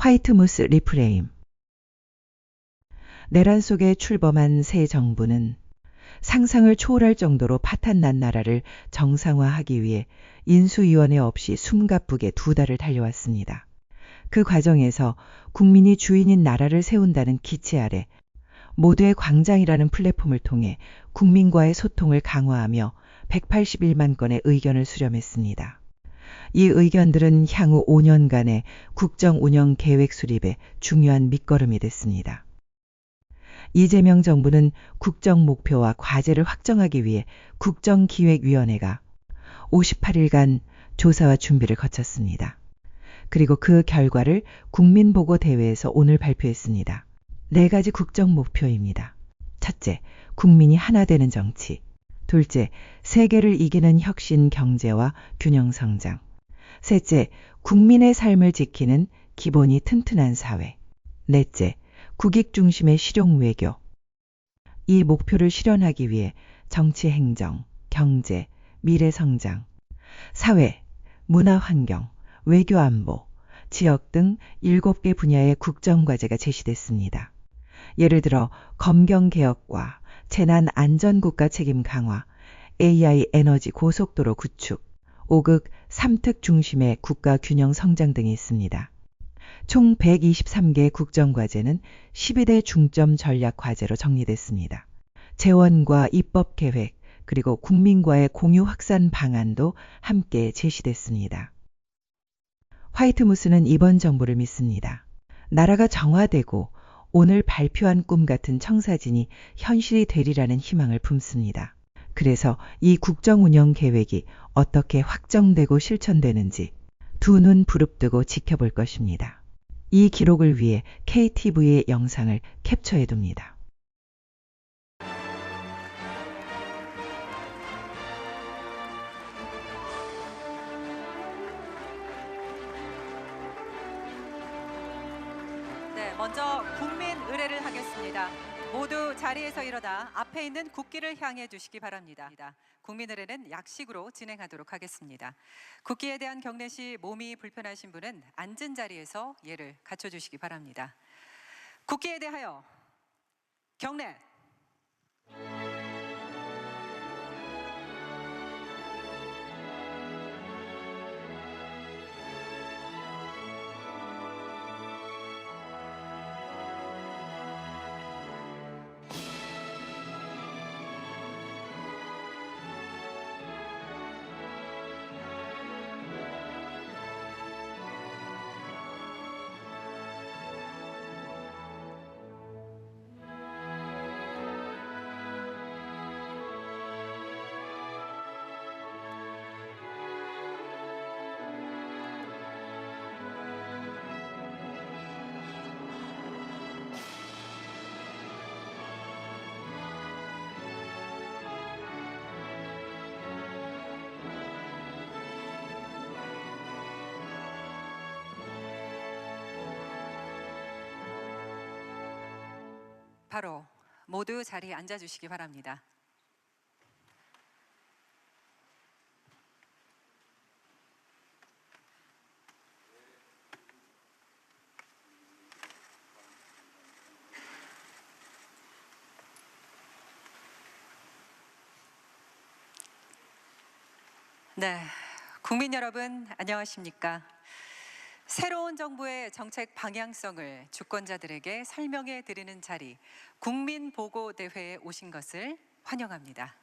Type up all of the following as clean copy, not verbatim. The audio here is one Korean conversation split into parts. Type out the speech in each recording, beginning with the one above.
화이트무스 리프레임. 내란 속에 출범한 새 정부는 상상을 초월할 정도로 파탄난 나라를 정상화하기 위해 인수위원회 없이 숨가쁘게 2달을 달려왔습니다. 그 과정에서 국민이 주인인 나라를 세운다는 기치 아래 모두의 광장이라는 플랫폼을 통해 국민과의 소통을 강화하며 181만 건의 의견을 수렴했습니다. 이 의견들은 향후 5년간의 국정 운영 계획 수립에 중요한 밑거름이 됐습니다. 이재명 정부는 국정 목표와 과제를 확정하기 위해 국정기획위원회가 58일간 조사와 준비를 거쳤습니다. 그리고 그 결과를 국민보고대회에서 오늘 발표했습니다. 4가지 국정 목표입니다. 첫째, 국민이 하나 되는 정치. 둘째, 세계를 이기는 혁신 경제와 균형 성장. 셋째, 국민의 삶을 지키는 기본이 튼튼한 사회. 넷째, 국익 중심의 실용 외교. 이 목표를 실현하기 위해 정치 행정, 경제, 미래 성장, 사회, 문화 환경, 외교 안보, 지역 등 7개 분야의 국정과제가 제시됐습니다. 예를 들어 검경 개혁과 재난 안전국가 책임 강화, AI 에너지 고속도로 구축, 5극 3특 중심의 국가 균형 성장 등이 있습니다. 총 123개 국정과제는 12대 중점 전략 과제로 정리됐습니다. 재원과 입법 계획, 그리고 국민과의 공유 확산 방안도 함께 제시됐습니다. 화이트무스는 이번 정부를 믿습니다. 나라가 정화되고 오늘 발표한 꿈 같은 청사진이 현실이 되리라는 희망을 품습니다. 그래서 이 국정 운영 계획이 어떻게 확정되고 실천되는지 2눈 부릅뜨고 지켜볼 것입니다. 이 기록을 위해 KTV의 영상을 캡처해둡니다. 네, 먼저 국민 의례를 하겠습니다. 모두 자리에서 일어나 앞에 있는 국기를 향해 주시기 바랍니다. 국민 의례는 약식으로 진행하도록 하겠습니다. 국기에 대한 경례 시 몸이 불편하신 분은 앉은 자리에서 예를 갖춰주시기 바랍니다. 국기에 대하여 경례. 바로 모두 자리에 앉아주시기 바랍니다. 네, 국민 여러분 안녕하십니까? 새로운 정부의 정책 방향성을 주권자들에게 설명해 드리는 자리, 국민보고대회에 오신 것을 환영합니다.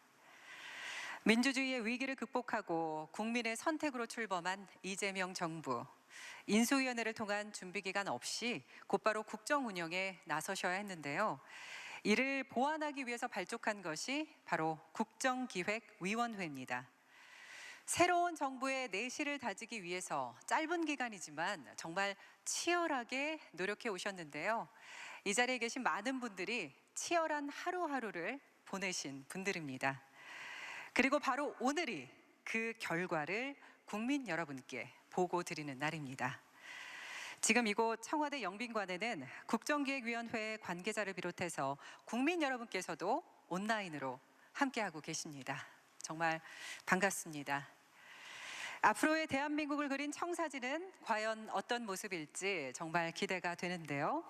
민주주의의 위기를 극복하고 국민의 선택으로 출범한 이재명 정부, 인수위원회를 통한 준비기간 없이 곧바로 국정 운영에 나서셔야 했는데요. 이를 보완하기 위해서 발족한 것이 바로 국정기획위원회입니다. 새로운 정부의 내실을 다지기 위해서 짧은 기간이지만 정말 치열하게 노력해 오셨는데요. 이 자리에 계신 많은 분들이 치열한 하루하루를 보내신 분들입니다. 그리고 바로 오늘이 그 결과를 국민 여러분께 보고 드리는 날입니다. 지금 이곳 청와대 영빈관에는 국정기획위원회 관계자를 비롯해서 국민 여러분께서도 온라인으로 함께하고 계십니다. 정말 반갑습니다. 앞으로의 대한민국을 그린 청사진은 과연 어떤 모습일지 정말 기대가 되는데요.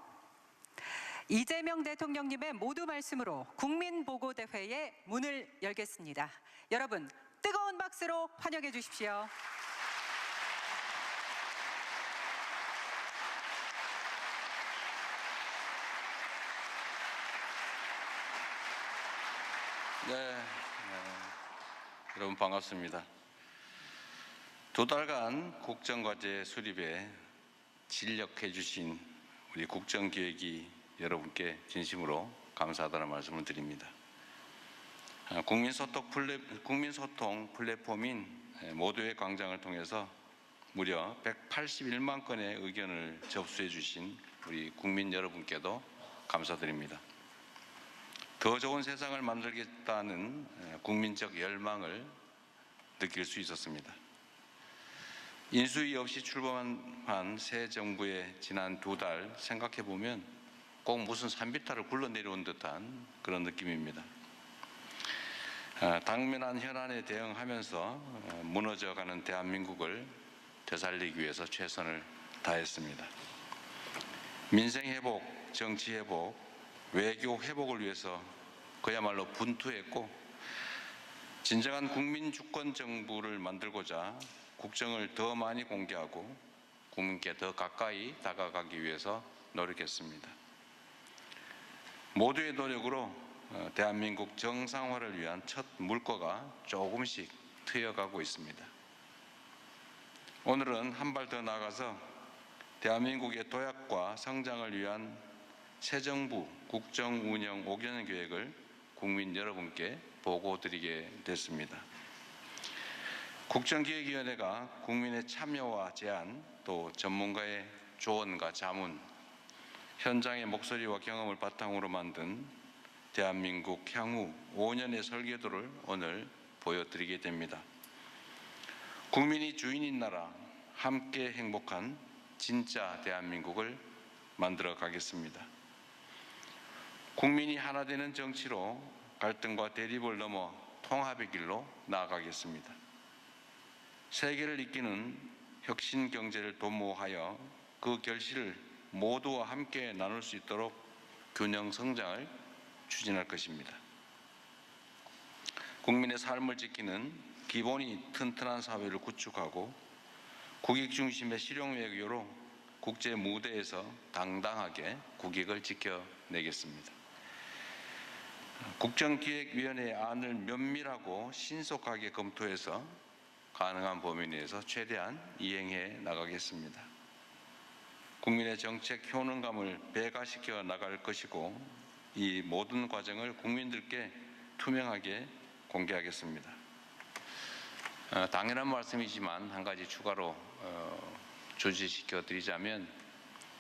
이재명 대통령님의 모두 말씀으로 국민보고대회의 문을 열겠습니다. 여러분, 뜨거운 박수로 환영해 주십시오. 네, 여러분 반갑습니다. 2달간 국정과제 수립에 진력해 주신 우리 국정기획위 여러분께 진심으로 감사하다는 말씀을 드립니다. 국민소통 플랫폼인 모두의 광장을 통해서 무려 181만 건의 의견을 접수해 주신 우리 국민 여러분께도 감사드립니다. 더 좋은 세상을 만들겠다는 국민적 열망을 느낄 수 있었습니다. 인수위 없이 출범한 새 정부의 지난 2달 생각해 보면 꼭 무슨 산비탈을 굴러내려온 듯한 그런 느낌입니다. 당면한 현안에 대응하면서 무너져가는 대한민국을 되살리기 위해서 최선을 다했습니다. 민생 회복, 정치 회복, 외교 회복을 위해서 그야말로 분투했고, 진정한 국민 주권 정부를 만들고자 국정을 더 많이 공개하고 국민께 더 가까이 다가가기 위해서 노력했습니다. 모두의 노력으로 대한민국 정상화를 위한 첫 물꼬가 조금씩 트여가고 있습니다. 오늘은 한 발 더 나아가서 대한민국의 도약과 성장을 위한 새 정부 국정 운영 5개년 계획을 국민 여러분께 보고드리게 됐습니다. 국정기획위원회가 국민의 참여와 제안, 또 전문가의 조언과 자문, 현장의 목소리와 경험을 바탕으로 만든 대한민국 향후 5년의 설계도를 오늘 보여드리게 됩니다. 국민이 주인인 나라, 함께 행복한 진짜 대한민국을 만들어 가겠습니다. 국민이 하나 되는 정치로 갈등과 대립을 넘어 통합의 길로 나아가겠습니다. 세계를 이끄는 혁신 경제를 도모하여 그 결실을 모두와 함께 나눌 수 있도록 균형 성장을 추진할 것입니다. 국민의 삶을 지키는 기본이 튼튼한 사회를 구축하고 국익 중심의 실용 외교로 국제 무대에서 당당하게 국익을 지켜내겠습니다. 국정기획위원회의 안을 면밀하고 신속하게 검토해서 가능한 범위 내에서 최대한 이행해 나가겠습니다. 국민의 정책 효능감을 배가시켜 나갈 것이고, 이 모든 과정을 국민들께 투명하게 공개하겠습니다. 당연한 말씀이지만 한 가지 추가로 조지시켜 드리자면,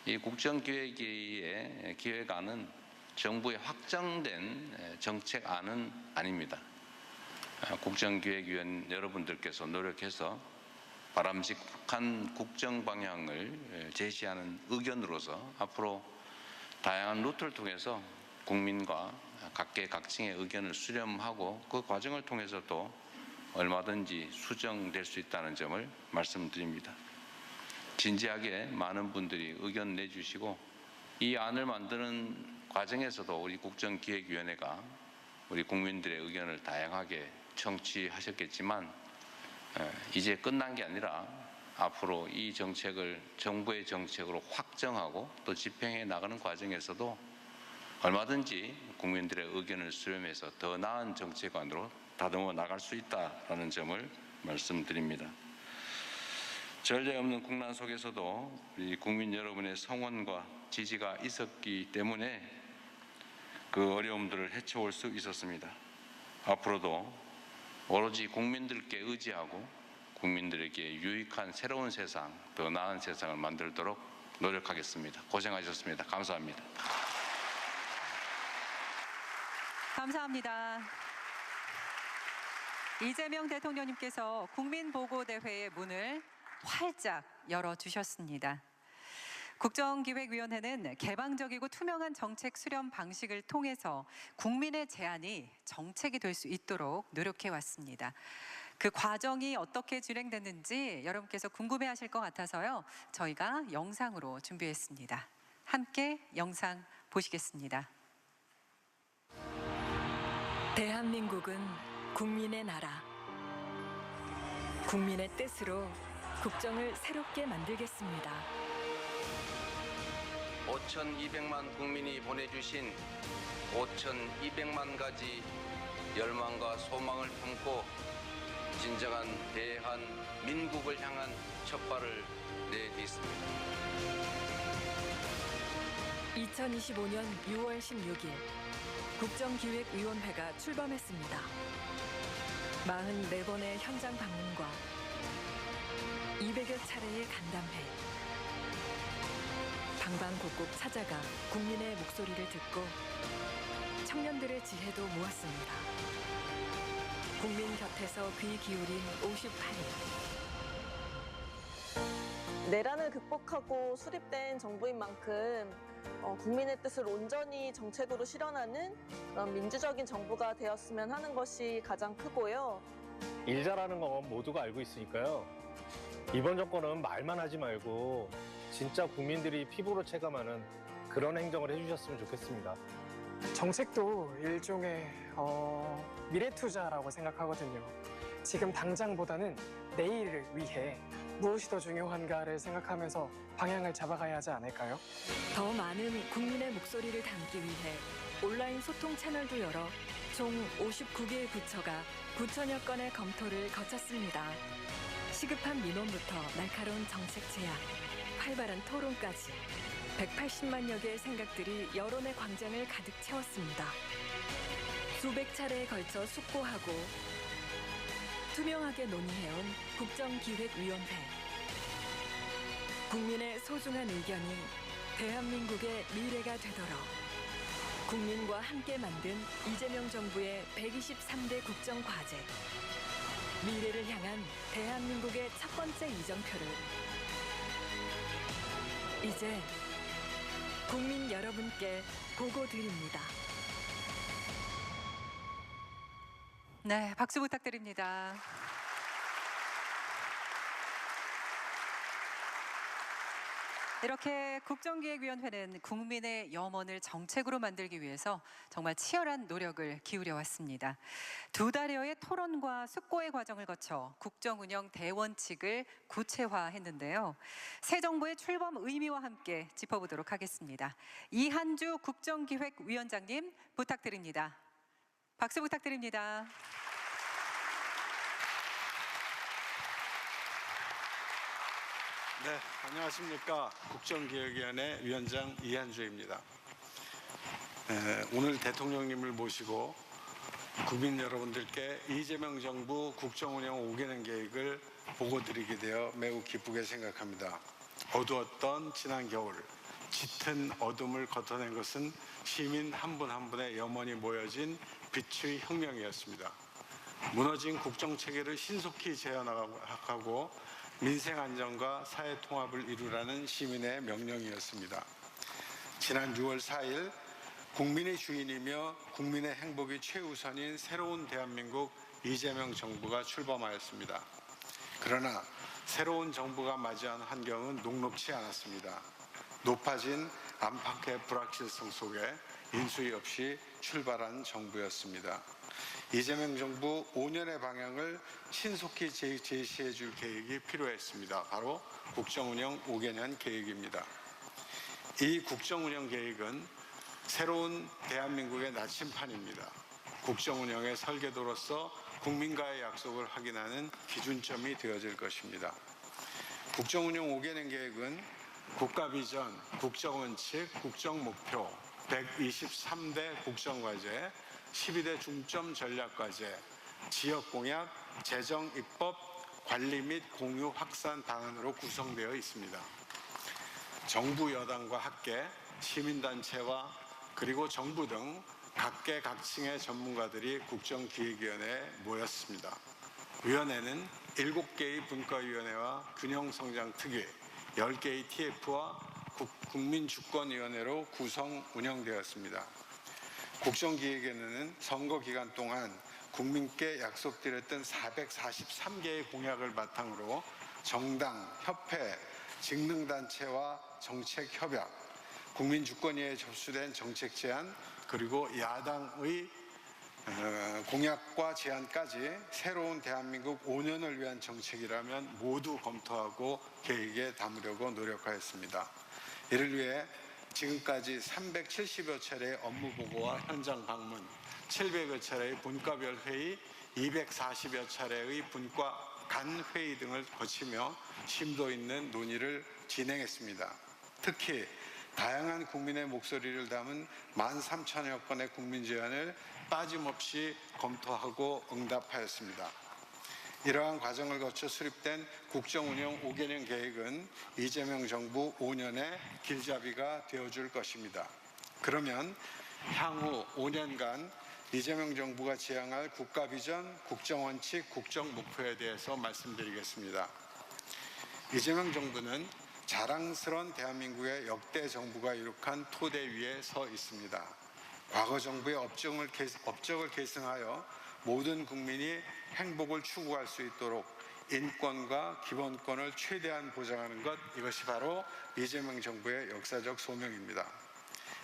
이 국정기획위의 기획안은 정부의 확정된 정책안은 아닙니다. 국정기획위원 여러분들께서 노력해서 바람직한 국정 방향을 제시하는 의견으로서 앞으로 다양한 루트를 통해서 국민과 각계각층의 의견을 수렴하고 그 과정을 통해서도 얼마든지 수정될 수 있다는 점을 말씀드립니다. 진지하게 많은 분들이 의견 내주시고, 이 안을 만드는 과정에서도 우리 국정기획위원회가 우리 국민들의 의견을 다양하게 청취하셨겠지만, 이제 끝난 게 아니라 앞으로 이 정책을 정부의 정책으로 확정하고 또 집행해 나가는 과정에서도 얼마든지 국민들의 의견을 수렴해서 더 나은 정책안으로 다듬어 나갈 수 있다는 점을 말씀드립니다. 전례 없는 국난 속에서도 우리 국민 여러분의 성원과 지지가 있었기 때문에 그 어려움들을 헤쳐올 수 있었습니다. 앞으로도 오로지 국민들께 의지하고 국민들에게 유익한 새로운 세상, 더 나은 세상을 만들도록 노력하겠습니다. 고생하셨습니다. 감사합니다. 감사합니다. 이재명 대통령님께서 국민보고대회의 문을 활짝 열어주셨습니다. 국정기획위원회는 개방적이고 투명한 정책 수렴 방식을 통해서 국민의 제안이 정책이 될 수 있도록 노력해 왔습니다. 그 과정이 어떻게 진행됐는지 여러분께서 궁금해하실 것 같아서요. 저희가 영상으로 준비했습니다. 함께 영상 보시겠습니다. 대한민국은 국민의 나라. 국민의 뜻으로 국정을 새롭게 만들겠습니다. 5,200만 국민이 보내주신 5,200만 가지 열망과 소망을 품고 진정한 대한민국을 향한 첫발을 내딛습니다. 2025년 6월 16일 국정기획위원회가 출범했습니다. 44번의 현장 방문과 200여 차례의 간담회, 방방곡곡 찾아가 국민의 목소리를 듣고 청년들의 지혜도 모았습니다. 국민 곁에서 귀 기울인 58일. 내란을 극복하고 수립된 정부인 만큼 국민의 뜻을 온전히 정책으로 실현하는 그런 민주적인 정부가 되었으면 하는 것이 가장 크고요. 일 잘하는 건 모두가 알고 있으니까요. 이번 정권은 말만 하지 말고 진짜 국민들이 피부로 체감하는 그런 행정을 해주셨으면 좋겠습니다. 정책도 일종의 미래 투자라고 생각하거든요. 지금 당장보다는 내일을 위해 무엇이 더 중요한가를 생각하면서 방향을 잡아가야 하지 않을까요? 더 많은 국민의 목소리를 담기 위해 온라인 소통 채널도 열어 총 59개의 부처가 9천여 건의 검토를 거쳤습니다. 시급한 민원부터 날카로운 정책 제안, 활발한 토론까지 180만여 개의 생각들이 여론의 광장을 가득 채웠습니다. 수백 차례에 걸쳐 숙고하고 투명하게 논의해온 국정기획위원회. 국민의 소중한 의견이 대한민국의 미래가 되도록 국민과 함께 만든 이재명 정부의 123대 국정과제. 미래를 향한 대한민국의 첫 번째 이정표를 이제 국민 여러분께 보고 드립니다. 네, 박수 부탁드립니다. 이렇게 국정기획위원회는 국민의 염원을 정책으로 만들기 위해서 정말 치열한 노력을 기울여 왔습니다. 2달여의 토론과 숙고의 과정을 거쳐 국정운영 대원칙을 구체화했는데요. 새 정부의 출범 의미와 함께 짚어보도록 하겠습니다. 이한주 국정기획위원장님 부탁드립니다. 박수 부탁드립니다. 네, 안녕하십니까. 국정기획위원회 위원장 이한주입니다. 오늘 대통령님을 모시고 국민 여러분들께 이재명 정부 국정운영 5개년 계획을 보고드리게 되어 매우 기쁘게 생각합니다. 어두웠던 지난 겨울, 짙은 어둠을 걷어낸 것은 시민 한 분 한 분의 염원이 모여진 빛의 혁명이었습니다. 무너진 국정체계를 신속히 재현하고 민생 안정과 사회 통합을 이루라는 시민의 명령이었습니다. 지난 6월 4일 국민의 주인이며 국민의 행복이 최우선인 새로운 대한민국 이재명 정부가 출범하였습니다. 그러나 새로운 정부가 맞이한 환경은 녹록치 않았습니다. 높아진 안팎의 불확실성 속에 인수위 없이 출발한 정부였습니다. 이재명 정부 5년의 방향을 신속히 제시해 줄 계획이 필요했습니다. 바로 국정운영 5개년 계획입니다. 이 국정운영 계획은 새로운 대한민국의 나침판입니다. 국정운영의 설계도로서 국민과의 약속을 확인하는 기준점이 되어질 것입니다. 국정운영 5개년 계획은 국가비전, 국정원칙, 국정목표, 123대 국정과제, 12대 중점 전략과제, 지역공약, 재정입법, 관리 및 공유 확산 방안으로 구성되어 있습니다. 정부 여당과 학계, 시민단체와 그리고 정부 등 각계 각층의 전문가들이 국정기획위원회에 모였습니다. 위원회는 7개의 분과위원회와 균형성장특위, 10개의 TF와 국민주권위원회로 구성 운영되었습니다. 국정기획위원회는 선거 기간 동안 국민께 약속드렸던 443개의 공약을 바탕으로 정당, 협회, 직능단체와 정책협약, 국민주권위에 접수된 정책 제안, 그리고 야당의 공약과 제안까지 새로운 대한민국 5년을 위한 정책이라면 모두 검토하고 계획에 담으려고 노력하였습니다. 이를 위해 지금까지 370여 차례의 업무 보고와 현장 방문, 700여 차례의 분과별 회의, 240여 차례의 분과 간 회의 등을 거치며 심도 있는 논의를 진행했습니다. 특히 다양한 국민의 목소리를 담은 13,000여 건의 국민 제안을 빠짐없이 검토하고 응답하였습니다. 이러한 과정을 거쳐 수립된 국정운영 5개년 계획은 이재명 정부 5년의 길잡이가 되어줄 것입니다. 그러면 향후 5년간 이재명 정부가 지향할 국가 비전, 국정원칙, 국정목표에 대해서 말씀드리겠습니다. 이재명 정부는 자랑스러운 대한민국의 역대 정부가 이룩한 토대 위에 서 있습니다. 과거 정부의 업적을 계승하여 모든 국민이 행복을 추구할 수 있도록 인권과 기본권을 최대한 보장하는 것, 이것이 바로 이재명 정부의 역사적 소명입니다.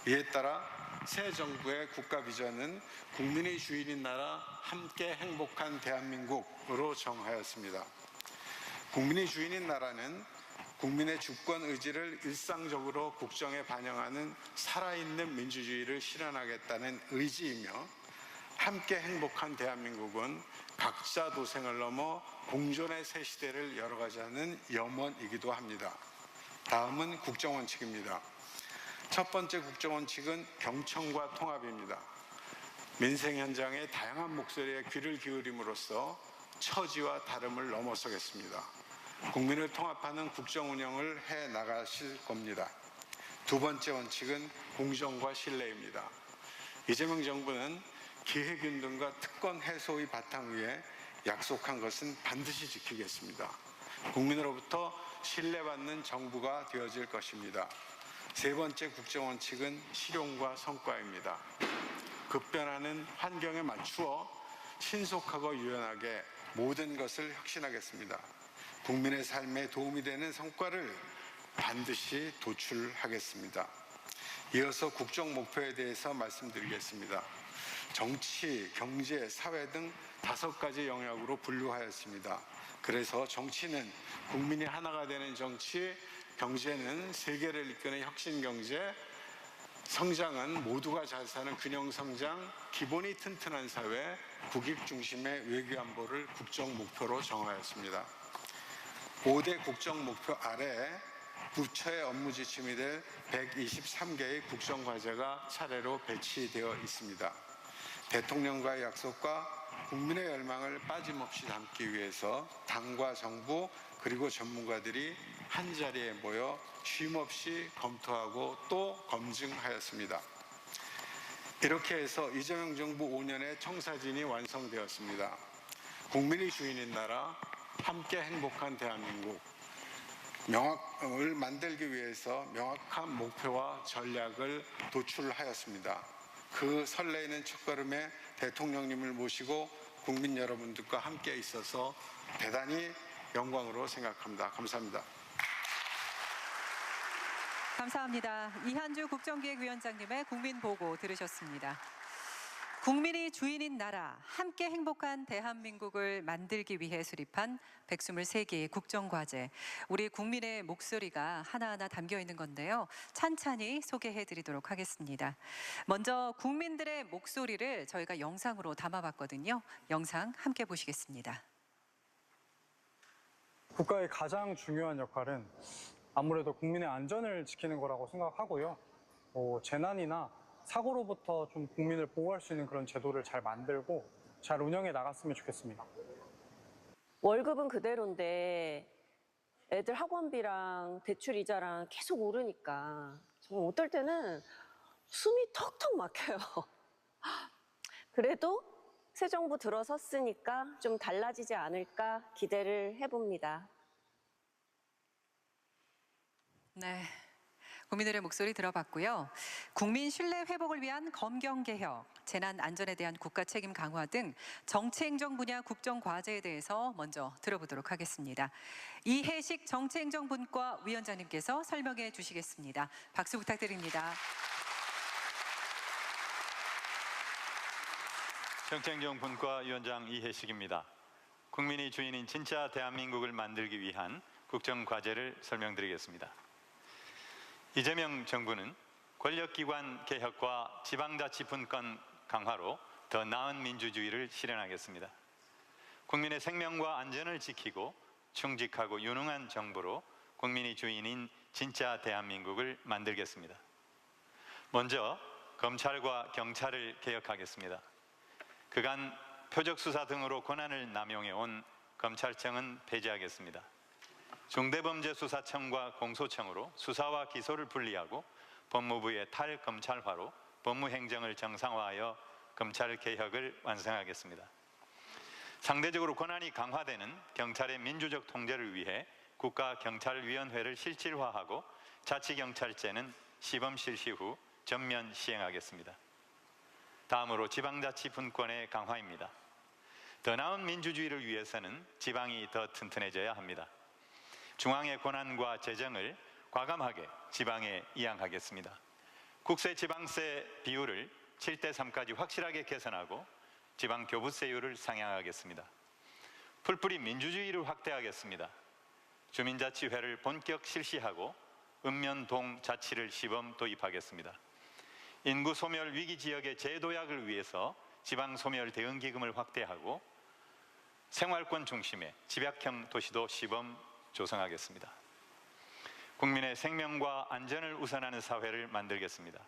이에 따라 새 정부의 국가 비전은 국민의 주인인 나라, 함께 행복한 대한민국으로 정하였습니다. 국민의 주인인 나라는 국민의 주권 의지를 일상적으로 국정에 반영하는 살아있는 민주주의를 실현하겠다는 의지이며, 함께 행복한 대한민국은 각자 도생을 넘어 공존의 새 시대를 열어가자는 염원이기도 합니다. 다음은 국정원칙입니다. 첫 번째 국정원칙은 경청과 통합입니다. 민생 현장의 다양한 목소리에 귀를 기울임으로써 처지와 다름을 넘어서겠습니다. 국민을 통합하는 국정 운영을 해 나가실 겁니다. 두 번째 원칙은 공정과 신뢰입니다. 이재명 정부는 기획윤 과 특권 해소의 바탕 위에 약속한 것은 반드시 지키겠습니다. 국민으로부터 신뢰받는 정부가 되어질 것입니다. 세 번째 국정원칙은 실용과 성과입니다. 급변하는 환경에 맞추어 신속하고 유연하게 모든 것을 혁신하겠습니다. 국민의 삶에 도움이 되는 성과를 반드시 도출하겠습니다. 이어서 국정 목표에 대해서 말씀드리겠습니다. 정치, 경제, 사회 등 5가지 영역으로 분류하였습니다. 그래서 정치는 국민이 하나가 되는 정치, 경제는 세계를 이끄는 혁신 경제, 성장은 모두가 잘 사는 균형 성장, 기본이 튼튼한 사회, 국익 중심의 외교 안보를 국정 목표로 정하였습니다. 5대 국정 목표 아래 부처의 업무 지침이 될 123개의 국정 과제가 차례로 배치되어 있습니다. 대통령과의 약속과 국민의 열망을 빠짐없이 담기 위해서 당과 정부 그리고 전문가들이 한자리에 모여 쉼없이 검토하고 또 검증하였습니다. 이렇게 해서 이재명 정부 5년의 청사진이 완성되었습니다. 국민이 주인인 나라, 함께 행복한 대한민국, 명확을 만들기 위해서 명확한 목표와 전략을 도출하였습니다. 그 설레이는 첫걸음에 대통령님을 모시고 국민 여러분들과 함께 있어서 대단히 영광으로 생각합니다. 감사합니다. 감사합니다. 이한주 국정기획위원장님의 국민보고 들으셨습니다. 국민이 주인인 나라, 함께 행복한 대한민국을 만들기 위해 수립한 123개의 국정과제. 우리 국민의 목소리가 하나하나 담겨 있는 건데요. 찬찬히 소개해 드리도록 하겠습니다. 먼저 국민들의 목소리를 저희가 영상으로 담아봤거든요. 영상 함께 보시겠습니다. 국가의 가장 중요한 역할은 아무래도 국민의 안전을 지키는 거라고 생각하고요. 재난이나 사고로부터 좀 국민을 보호할 수 있는 그런 제도를 잘 만들고 잘 운영해 나갔으면 좋겠습니다. 월급은 그대로인데 애들 학원비랑 대출 이자랑 계속 오르니까 정말 어떨 때는 숨이 턱턱 막혀요. 그래도 새 정부 들어섰으니까 좀 달라지지 않을까 기대를 해봅니다. 네. 국민들의 목소리 들어봤고요. 국민 신뢰 회복을 위한 검경 개혁, 재난 안전에 대한 국가 책임 강화 등 정치행정 분야 국정 과제에 대해서 먼저 들어보도록 하겠습니다. 이해식 정치행정분과 위원장님께서 설명해 주시겠습니다. 박수 부탁드립니다. 정치행정분과 위원장 이해식입니다. 국민이 주인인 진짜 대한민국을 만들기 위한 국정 과제를 설명드리겠습니다. 이재명 정부는 권력기관 개혁과 지방자치분권 강화로 더 나은 민주주의를 실현하겠습니다. 국민의 생명과 안전을 지키고 충직하고 유능한 정부로 국민이 주인인 진짜 대한민국을 만들겠습니다. 먼저 검찰과 경찰을 개혁하겠습니다. 그간 표적수사 등으로 권한을 남용해온 검찰청은 폐지하겠습니다. 중대범죄수사청과 공소청으로 수사와 기소를 분리하고 법무부의 탈검찰화로 법무행정을 정상화하여 검찰개혁을 완성하겠습니다. 상대적으로 권한이 강화되는 경찰의 민주적 통제를 위해 국가경찰위원회를 실질화하고 자치경찰제는 시범 실시 후 전면 시행하겠습니다. 다음으로 지방자치분권의 강화입니다. 더 나은 민주주의를 위해서는 지방이 더 튼튼해져야 합니다. 중앙의 권한과 재정을 과감하게 지방에 이양하겠습니다. 국세 지방세 비율을 7대3까지 확실하게 개선하고 지방 교부세율을 상향하겠습니다. 풀뿌리 민주주의를 확대하겠습니다. 주민자치회를 본격 실시하고 읍면동 자치를 시범 도입하겠습니다. 인구 소멸 위기 지역의 재도약을 위해서 지방 소멸 대응 기금을 확대하고 생활권 중심의 집약형 도시도 시범 조성하겠습니다. 국민의 생명과 안전을 우선하는 사회를 만들겠습니다.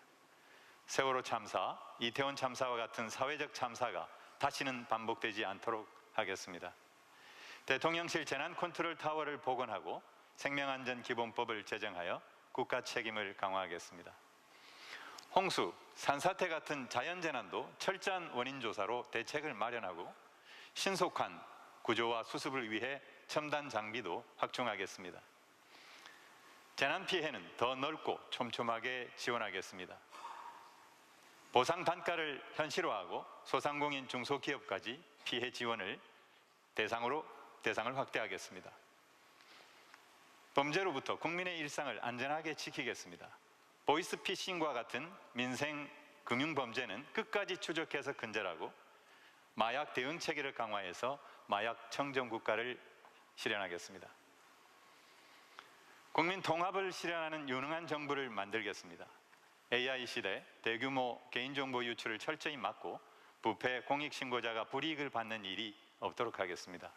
세월호 참사, 이태원 참사와 같은 사회적 참사가 다시는 반복되지 않도록 하겠습니다. 대통령실 재난컨트롤타워를 복원하고 생명안전기본법을 제정하여 국가 책임을 강화하겠습니다. 홍수, 산사태 같은 자연재난도 철저한 원인조사로 대책을 마련하고 신속한 구조와 수습을 위해 첨단 장비도 확충하겠습니다. 재난 피해는 더 넓고 촘촘하게 지원하겠습니다. 보상 단가를 현실화하고 소상공인 중소기업까지 피해 지원을 대상을 확대하겠습니다. 범죄로부터 국민의 일상을 안전하게 지키겠습니다. 보이스피싱과 같은 민생 금융범죄는 끝까지 추적해서 근절하고 마약 대응 체계를 강화해서 마약 청정 국가를 실현하겠습니다. 국민 통합을 실현하는 유능한 정부를 만들겠습니다. AI 시대 대규모 개인정보 유출을 철저히 막고 부패 공익신고자가 불이익을 받는 일이 없도록 하겠습니다.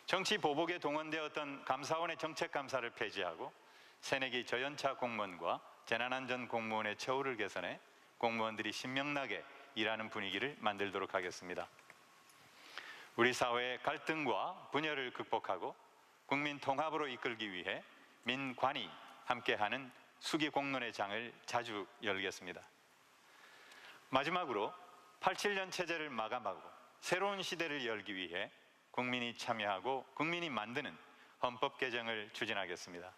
정치 보복에 동원되었던 감사원의 정책감사를 폐지하고 새내기 저연차 공무원과 재난안전 공무원의 처우를 개선해 공무원들이 신명나게 일하는 분위기를 만들도록 하겠습니다. 우리 사회의 갈등과 분열을 극복하고 국민 통합으로 이끌기 위해 민관이 함께하는 수기공론의 장을 자주 열겠습니다. 마지막으로 87년 체제를 마감하고 새로운 시대를 열기 위해 국민이 참여하고 국민이 만드는 헌법 개정을 추진하겠습니다.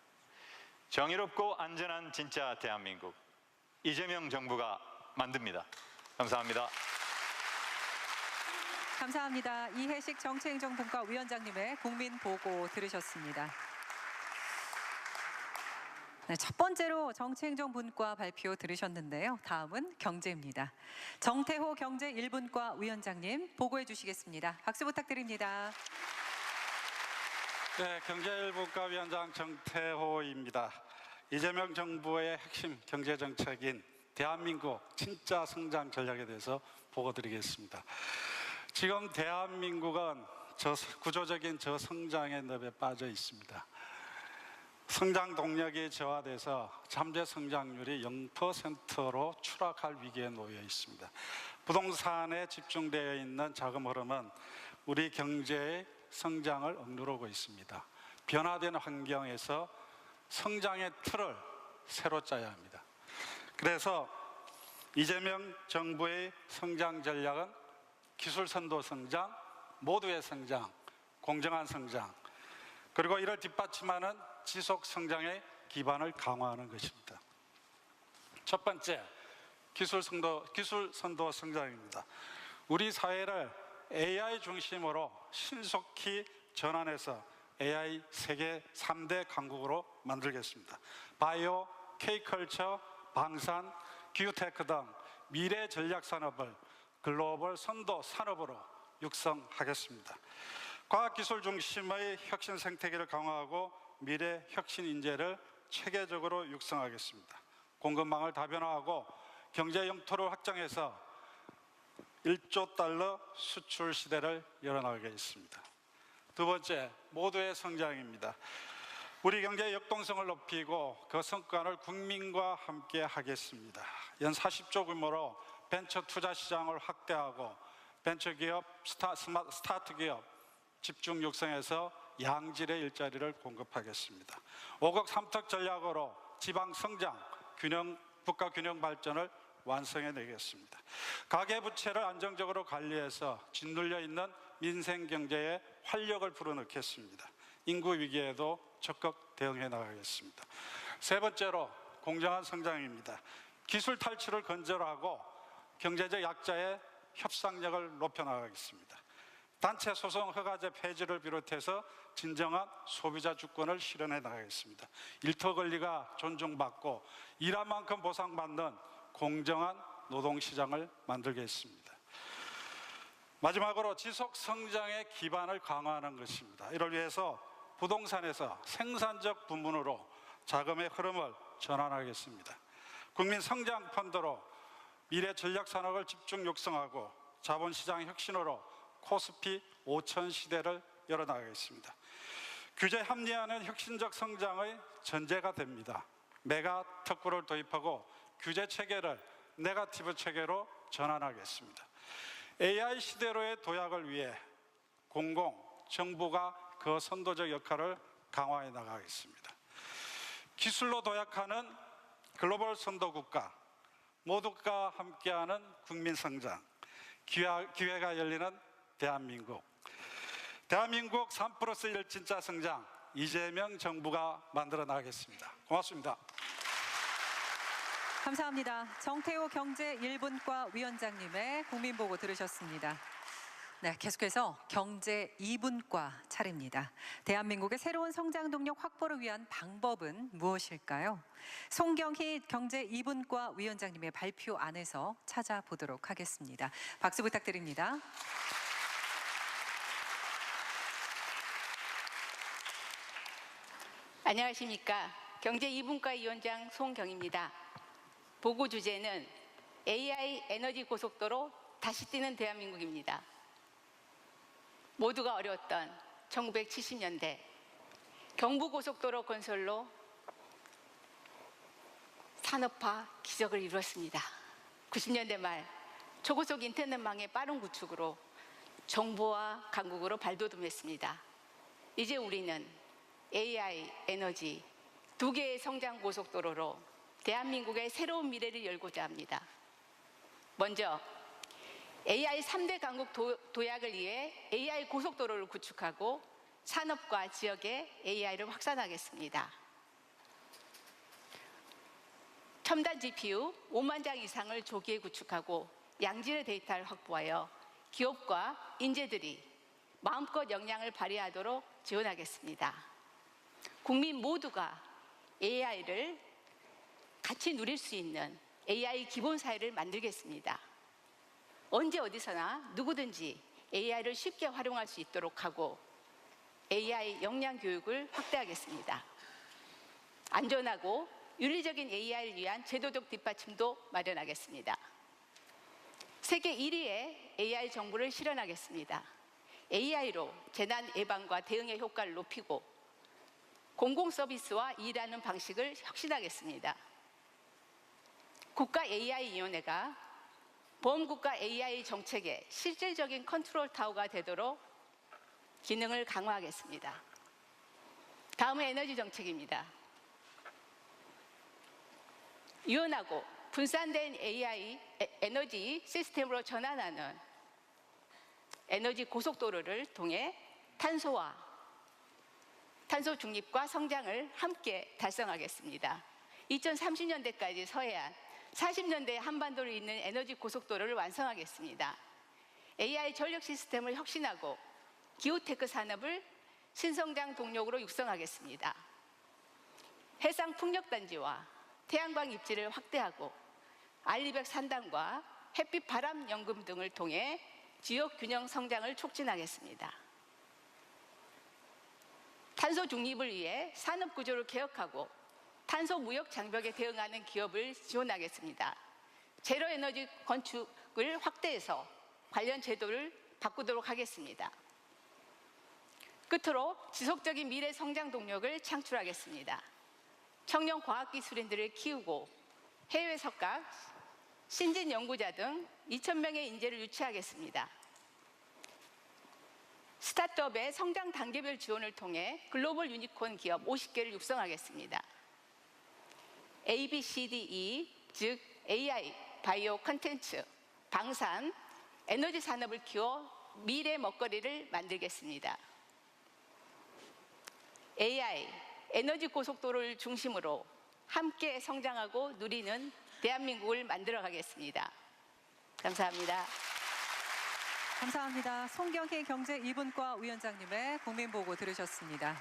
정의롭고 안전한 진짜 대한민국, 이재명 정부가 만듭니다. 감사합니다. 감사합니다. 이해식 정치행정분과 위원장님의 국민보고 들으셨습니다. 네, 첫 번째로 정치행정분과 발표 들으셨는데요. 다음은 경제입니다. 정태호 경제 1분과 위원장님 보고해 주시겠습니다. 박수 부탁드립니다. 네, 경제 1분과 위원장 정태호입니다. 이재명 정부의 핵심 경제정책인 대한민국 진짜 성장 전략에 대해서 보고 드리겠습니다. 지금 대한민국은 구조적인 저성장의 늪에 빠져 있습니다. 성장 동력이 저하돼서 잠재 성장률이 0%로 추락할 위기에 놓여 있습니다. 부동산에 집중되어 있는 자금 흐름은 우리 경제의 성장을 억누르고 있습니다. 변화된 환경에서 성장의 틀을 새로 짜야 합니다. 그래서 이재명 정부의 성장 전략은 기술선도 성장, 모두의 성장, 공정한 성장, 그리고 이를 뒷받침하는 지속 성장의 기반을 강화하는 것입니다. 첫 번째, 기술 선도 성장입니다. 우리 사회를 AI 중심으로 신속히 전환해서 AI 세계 3대 강국으로 만들겠습니다. 바이오, K컬처, 방산, 기후테크 등 미래 전략 산업을 글로벌 선도 산업으로 육성하겠습니다. 과학기술 중심의 혁신 생태계를 강화하고 미래 혁신 인재를 체계적으로 육성하겠습니다. 공급망을 다변화하고 경제 영토를 확장해서 1조 달러 수출 시대를 열어나가겠습니다. 두 번째, 모두의 성장입니다. 우리 경제의 역동성을 높이고 그 성과를 국민과 함께 하겠습니다. 연 40조 규모로 벤처 투자 시장을 확대하고 벤처 기업, 스타트 기업 집중 육성해서 양질의 일자리를 공급하겠습니다. 5국 3특 전략으로 지방 성장, 국가 균형 발전을 완성해내겠습니다. 가계부채를 안정적으로 관리해서 짓눌려 있는 민생 경제에 활력을 불어넣겠습니다. 인구 위기에도 적극 대응해 나가겠습니다. 세 번째로 공정한 성장입니다. 기술 탈취를 근절하고 경제적 약자의 협상력을 높여 나가겠습니다. 단체 소송 허가제 폐지를 비롯해서 진정한 소비자 주권을 실현해 나가겠습니다. 일터 권리가 존중받고 일한 만큼 보상받는 공정한 노동시장을 만들겠습니다. 마지막으로 지속 성장의 기반을 강화하는 것입니다. 이를 위해서 부동산에서 생산적 부문으로 자금의 흐름을 전환하겠습니다. 국민 성장 펀드로 미래 전략 산업을 집중 육성하고 자본시장 혁신으로 코스피 5천 시대를 열어나가겠습니다. 규제 합리화는 혁신적 성장의 전제가 됩니다. 메가 특구를 도입하고 규제 체계를 네거티브 체계로 전환하겠습니다. AI 시대로의 도약을 위해 정부가 그 선도적 역할을 강화해 나가겠습니다. 기술로 도약하는 글로벌 선도국가, 모두가 함께하는 국민 성장, 기회가 열리는 대한민국 3+1 진짜 성장, 이재명 정부가 만들어 나가겠습니다. 고맙습니다. 감사합니다. 정태호 경제 1분과 위원장님의 국민보고 들으셨습니다. 네, 계속해서 경제 2분과 차례입니다. 대한민국의 새로운 성장 동력 확보를 위한 방법은 무엇일까요? 송경희 경제 2분과 위원장님의 발표 안에서 찾아보도록 하겠습니다. 박수 부탁드립니다. 안녕하십니까. 경제 2분과 위원장 송경희입니다. 보고 주제는 AI 에너지 고속도로 다시 뛰는 대한민국입니다. 모두가 어려웠던 1970년대 경부고속도로 건설로 산업화 기적을 이루었습니다. 90년대 말 초고속 인터넷망의 빠른 구축으로 정보화 강국으로 발돋움했습니다. 이제 우리는 AI, 에너지 두 개의 성장 고속도로로 대한민국의 새로운 미래를 열고자 합니다. 먼저 AI 3대 강국 도약을 위해 AI 고속도로를 구축하고 산업과 지역에 AI를 확산하겠습니다. 첨단 GPU 5만 장 이상을 조기에 구축하고 양질의 데이터를 확보하여 기업과 인재들이 마음껏 역량을 발휘하도록 지원하겠습니다. 국민 모두가 AI를 같이 누릴 수 있는 AI 기본 사회를 만들겠습니다. 언제 어디서나 누구든지 AI를 쉽게 활용할 수 있도록 하고 AI 역량 교육을 확대하겠습니다. 안전하고 윤리적인 AI를 위한 제도적 뒷받침도 마련하겠습니다. 세계 1위의 AI 정부를 실현하겠습니다. AI로 재난 예방과 대응의 효과를 높이고 공공서비스와 일하는 방식을 혁신하겠습니다. 국가 AI위원회가 보험국가 AI 정책의 실질적인 컨트롤 타워가 되도록 기능을 강화하겠습니다. 다음은 에너지 정책입니다. 유연하고 분산된 에너지 시스템으로 전환하는 에너지 고속도로를 통해 탄소와 탄소 중립과 성장을 함께 달성하겠습니다. 2030년대까지 서해안, 40년대 한반도를 잇는 에너지 고속도로를 완성하겠습니다. AI 전력 시스템을 혁신하고 기후테크 산업을 신성장 동력으로 육성하겠습니다. 해상 풍력단지와 태양광 입지를 확대하고 알리백 산단과 햇빛 바람 연금 등을 통해 지역 균형 성장을 촉진하겠습니다. 탄소 중립을 위해 산업 구조를 개혁하고 탄소 무역 장벽에 대응하는 기업을 지원하겠습니다. 제로 에너지 건축을 확대해서 관련 제도를 바꾸도록 하겠습니다. 끝으로 지속적인 미래 성장 동력을 창출하겠습니다. 청년 과학기술인들을 키우고 해외 석각, 신진 연구자 등 2,000명의 인재를 유치하겠습니다. 스타트업의 성장 단계별 지원을 통해 글로벌 유니콘 기업 50개를 육성하겠습니다. ABCDE, 즉 AI, 바이오 콘텐츠, 방산, 에너지 산업을 키워 미래 먹거리를 만들겠습니다. AI, 에너지 고속도로를 중심으로 함께 성장하고 누리는 대한민국을 만들어가겠습니다. 감사합니다. 감사합니다. 송경희 경제 2분과 위원장님의 국민보고 들으셨습니다.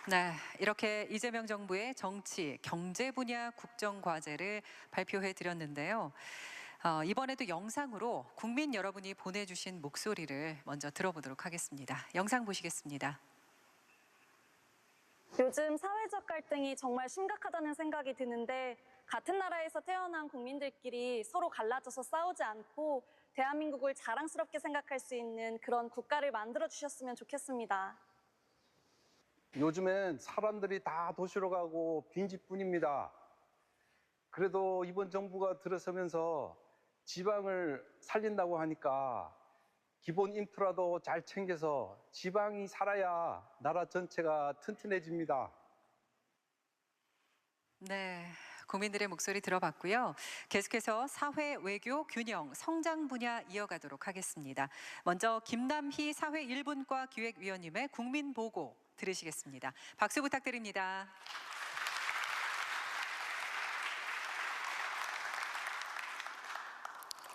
네, 이렇게 이재명 정부의 정치, 경제 분야 국정과제를 발표해 드렸는데요. 이번에도 영상으로 국민 여러분이 보내주신 목소리를 먼저 들어보도록 하겠습니다. 영상 보시겠습니다. 요즘 사회적 갈등이 정말 심각하다는 생각이 드는데 같은 나라에서 태어난 국민들끼리 서로 갈라져서 싸우지 않고 대한민국을 자랑스럽게 생각할 수 있는 그런 국가를 만들어 주셨으면 좋겠습니다. 요즘엔 사람들이 다 도시로 가고 빈집뿐입니다. 그래도 이번 정부가 들어서면서 지방을 살린다고 하니까 기본 인프라도 잘 챙겨서 지방이 살아야 나라 전체가 튼튼해집니다. 네, 국민들의 목소리 들어봤고요. 계속해서 사회 외교 균형 성장 분야 이어가도록 하겠습니다. 먼저 김남희 사회 1분과 기획위원님의 국민보고 들으시겠습니다. 박수 부탁드립니다.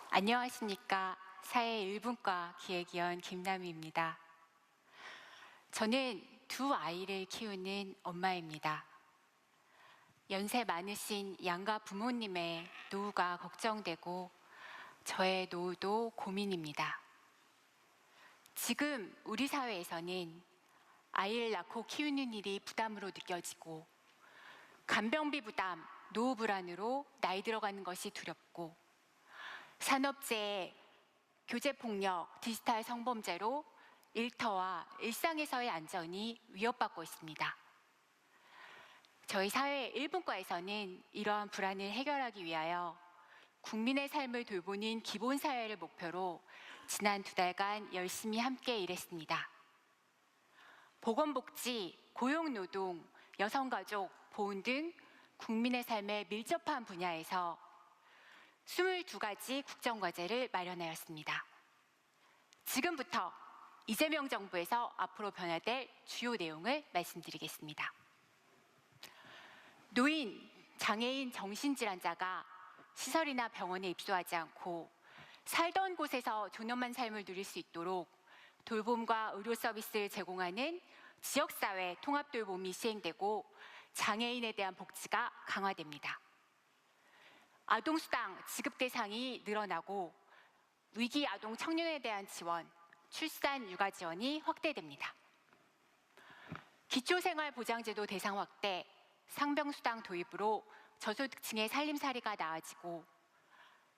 안녕하십니까. 사회 1분과 기획위원 김남희입니다. 저는 두 아이를 키우는 엄마입니다. 연세 많으신 양가 부모님의 노후가 걱정되고 저의 노후도 고민입니다. 지금 우리 사회에서는 아이를 낳고 키우는 일이 부담으로 느껴지고 간병비 부담, 노후 불안으로 나이 들어가는 것이 두렵고 산업재해, 교제폭력, 디지털 성범죄로 일터와 일상에서의 안전이 위협받고 있습니다. 저희 사회 1분과에서는 이러한 불안을 해결하기 위하여 국민의 삶을 돌보는 기본사회를 목표로 지난 2달간 열심히 함께 일했습니다. 보건복지, 고용노동, 여성가족, 보훈 등 국민의 삶에 밀접한 분야에서 22가지 국정과제를 마련하였습니다. 지금부터 이재명 정부에서 앞으로 변화될 주요 내용을 말씀드리겠습니다. 노인, 장애인, 정신질환자가 시설이나 병원에 입소하지 않고 살던 곳에서 존엄한 삶을 누릴 수 있도록 돌봄과 의료 서비스를 제공하는 지역사회 통합돌봄이 시행되고 장애인에 대한 복지가 강화됩니다. 아동수당 지급 대상이 늘어나고 위기 아동 청년에 대한 지원, 출산 육아 지원이 확대됩니다. 기초생활보장제도 대상 확대, 상병수당 도입으로 저소득층의 살림살이가 나아지고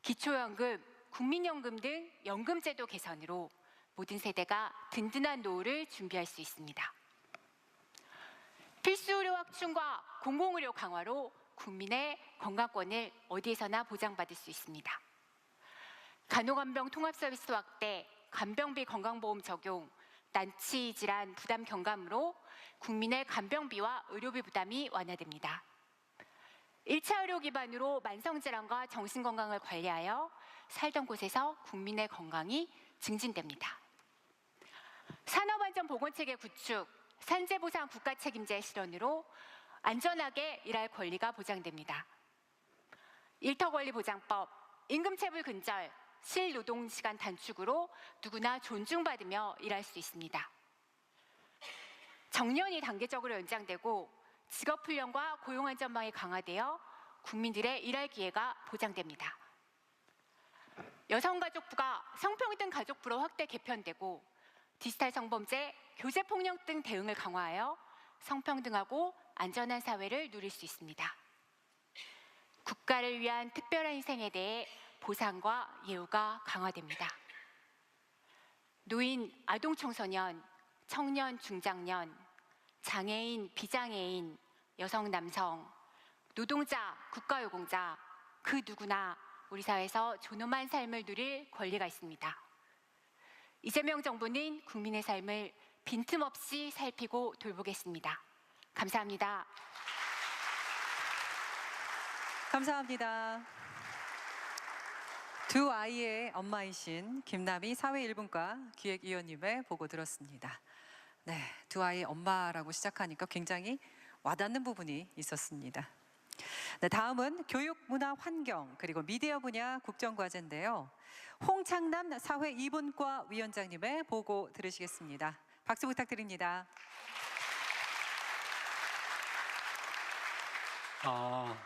기초연금, 국민연금 등 연금제도 개선으로 모든 세대가 든든한 노후를 준비할 수 있습니다. 필수의료 확충과 공공의료 강화로 국민의 건강권을 어디에서나 보장받을 수 있습니다. 간호간병 통합서비스 확대, 간병비 건강보험 적용, 난치질환 부담 경감으로 국민의 간병비와 의료비 부담이 완화됩니다. 1차 의료 기반으로 만성질환과 정신건강을 관리하여 살던 곳에서 국민의 건강이 증진됩니다. 산업안전보건체계 구축, 산재보상 국가책임제 실현으로 안전하게 일할 권리가 보장됩니다. 일터권리보장법, 임금체불 근절, 실노동시간 단축으로 누구나 존중받으며 일할 수 있습니다. 정년이 단계적으로 연장되고 직업훈련과 고용안전망이 강화되어 국민들의 일할 기회가 보장됩니다. 여성가족부가 성평등 가족부로 확대 개편되고 디지털 성범죄, 교제폭력 등 대응을 강화하여 성평등하고 안전한 사회를 누릴 수 있습니다. 국가를 위한 특별한 희생에 대해 보상과 예우가 강화됩니다. 노인, 아동 청소년, 청년, 중장년, 장애인, 비장애인, 여성, 남성, 노동자, 국가유공자, 그 누구나 우리 사회에서 존엄한 삶을 누릴 권리가 있습니다. 이재명 정부는 국민의 삶을 빈틈없이 살피고 돌보겠습니다. 감사합니다. 감사합니다. 두 아이의 엄마이신 김남희 사회일분과 기획위원님의 보고 들었습니다. 네, 두 아이의 엄마라고 시작하니까 굉장히 와닿는 부분이 있었습니다. 네, 다음은 교육, 문화, 환경, 그리고 미디어 분야 국정과제인데요. 홍창남 사회이분과 위원장님의 보고 들으시겠습니다. 박수 부탁드립니다.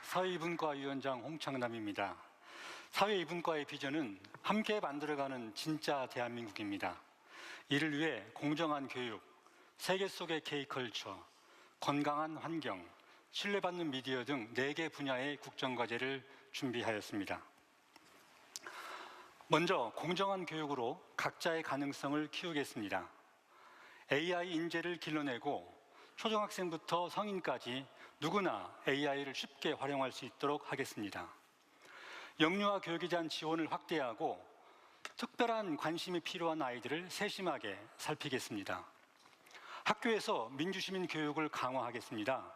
사회이분과 위원장 홍창남입니다. 사회이분과의 비전은 함께 만들어가는 진짜 대한민국입니다. 이를 위해 공정한 교육, 세계 속의 K컬처, 건강한 환경, 신뢰받는 미디어 등 4개 분야의 국정과제를 준비하였습니다. 먼저 공정한 교육으로 각자의 가능성을 키우겠습니다. AI 인재를 길러내고 초등학생부터 성인까지 누구나 AI를 쉽게 활용할 수 있도록 하겠습니다. 영유아 교육에 대한 지원을 확대하고 특별한 관심이 필요한 아이들을 세심하게 살피겠습니다. 학교에서 민주시민 교육을 강화하겠습니다.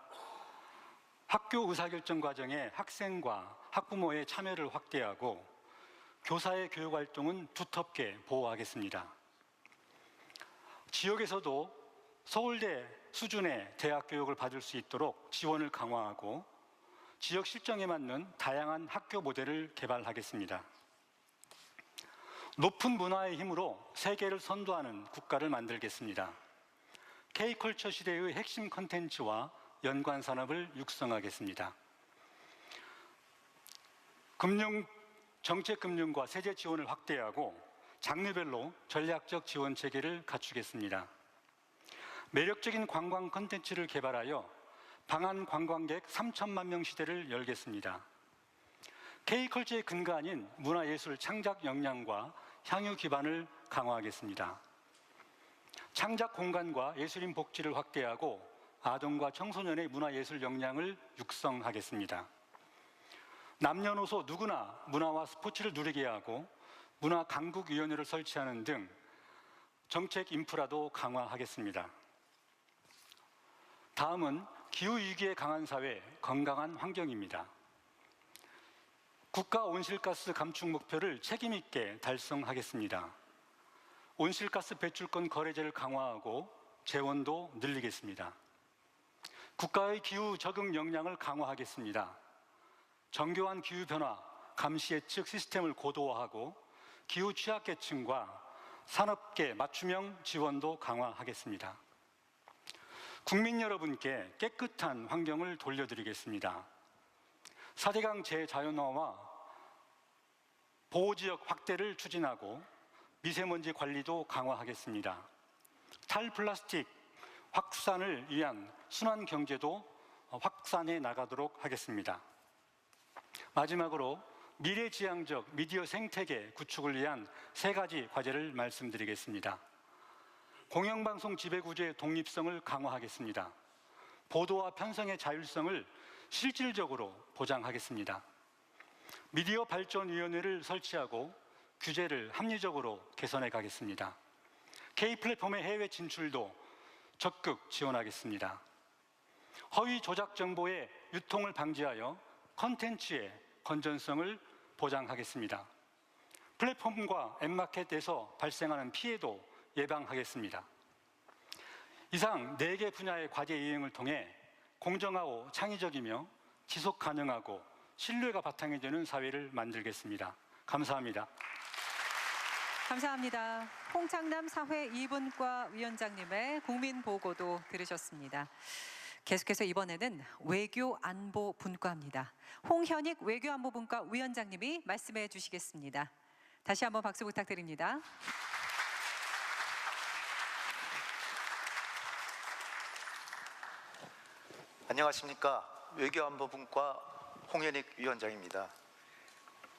학교 의사결정 과정에 학생과 학부모의 참여를 확대하고 교사의 교육 활동은 두텁게 보호하겠습니다. 지역에서도 서울대 수준의 대학 교육을 받을 수 있도록 지원을 강화하고 지역 실정에 맞는 다양한 학교 모델을 개발하겠습니다. 높은 문화의 힘으로 세계를 선도하는 국가를 만들겠습니다. K컬처 시대의 핵심 콘텐츠와 연관 산업을 육성하겠습니다. 정책금융과 세제 지원을 확대하고 장르별로 전략적 지원 체계를 갖추겠습니다. 매력적인 관광 콘텐츠를 개발하여 방한 관광객 3천만 명 시대를 열겠습니다. K컬처의 근거 아닌 문화예술 창작 역량과 향유 기반을 강화하겠습니다. 창작 공간과 예술인 복지를 확대하고 아동과 청소년의 문화예술 역량을 육성하겠습니다. 남녀노소 누구나 문화와 스포츠를 누리게 하고 문화강국위원회를 설치하는 등 정책 인프라도 강화하겠습니다. 다음은 기후위기에 강한 사회, 건강한 환경입니다. 국가 온실가스 감축 목표를 책임있게 달성하겠습니다. 온실가스 배출권 거래제를 강화하고 재원도 늘리겠습니다. 국가의 기후 적응 역량을 강화하겠습니다. 정교한 기후변화 감시 예측 시스템을 고도화하고 기후 취약계층과 산업계 맞춤형 지원도 강화하겠습니다. 국민 여러분께 깨끗한 환경을 돌려드리겠습니다. 4대강 재자연화와 보호지역 확대를 추진하고 미세먼지 관리도 강화하겠습니다. 탈플라스틱 확산을 위한 순환경제도 확산해 나가도록 하겠습니다. 마지막으로 미래지향적 미디어 생태계 구축을 위한 3가지 과제를 말씀드리겠습니다. 공영방송 지배구조의 독립성을 강화하겠습니다. 보도와 편성의 자율성을 실질적으로 보장하겠습니다. 미디어 발전위원회를 설치하고 규제를 합리적으로 개선해 가겠습니다. K플랫폼의 해외 진출도 적극 지원하겠습니다. 허위 조작 정보의 유통을 방지하여 콘텐츠의 건전성을 보장하겠습니다. 플랫폼과 앱마켓에서 발생하는 피해도 예방하겠습니다. 이상 4개 분야의 과제 이행을 통해 공정하고 창의적이며 지속 가능하고 신뢰가 바탕이 되는 사회를 만들겠습니다. 감사합니다. 감사합니다. 홍창남 사회 이분과 위원장님의 국민 보고도 들으셨습니다. 계속해서 이번에는 외교안보분과입니다. 홍현익 외교안보분과 위원장님이 말씀해 주시겠습니다. 다시 한번 박수 부탁드립니다. 안녕하십니까. 외교안보분과 홍현익 위원장입니다.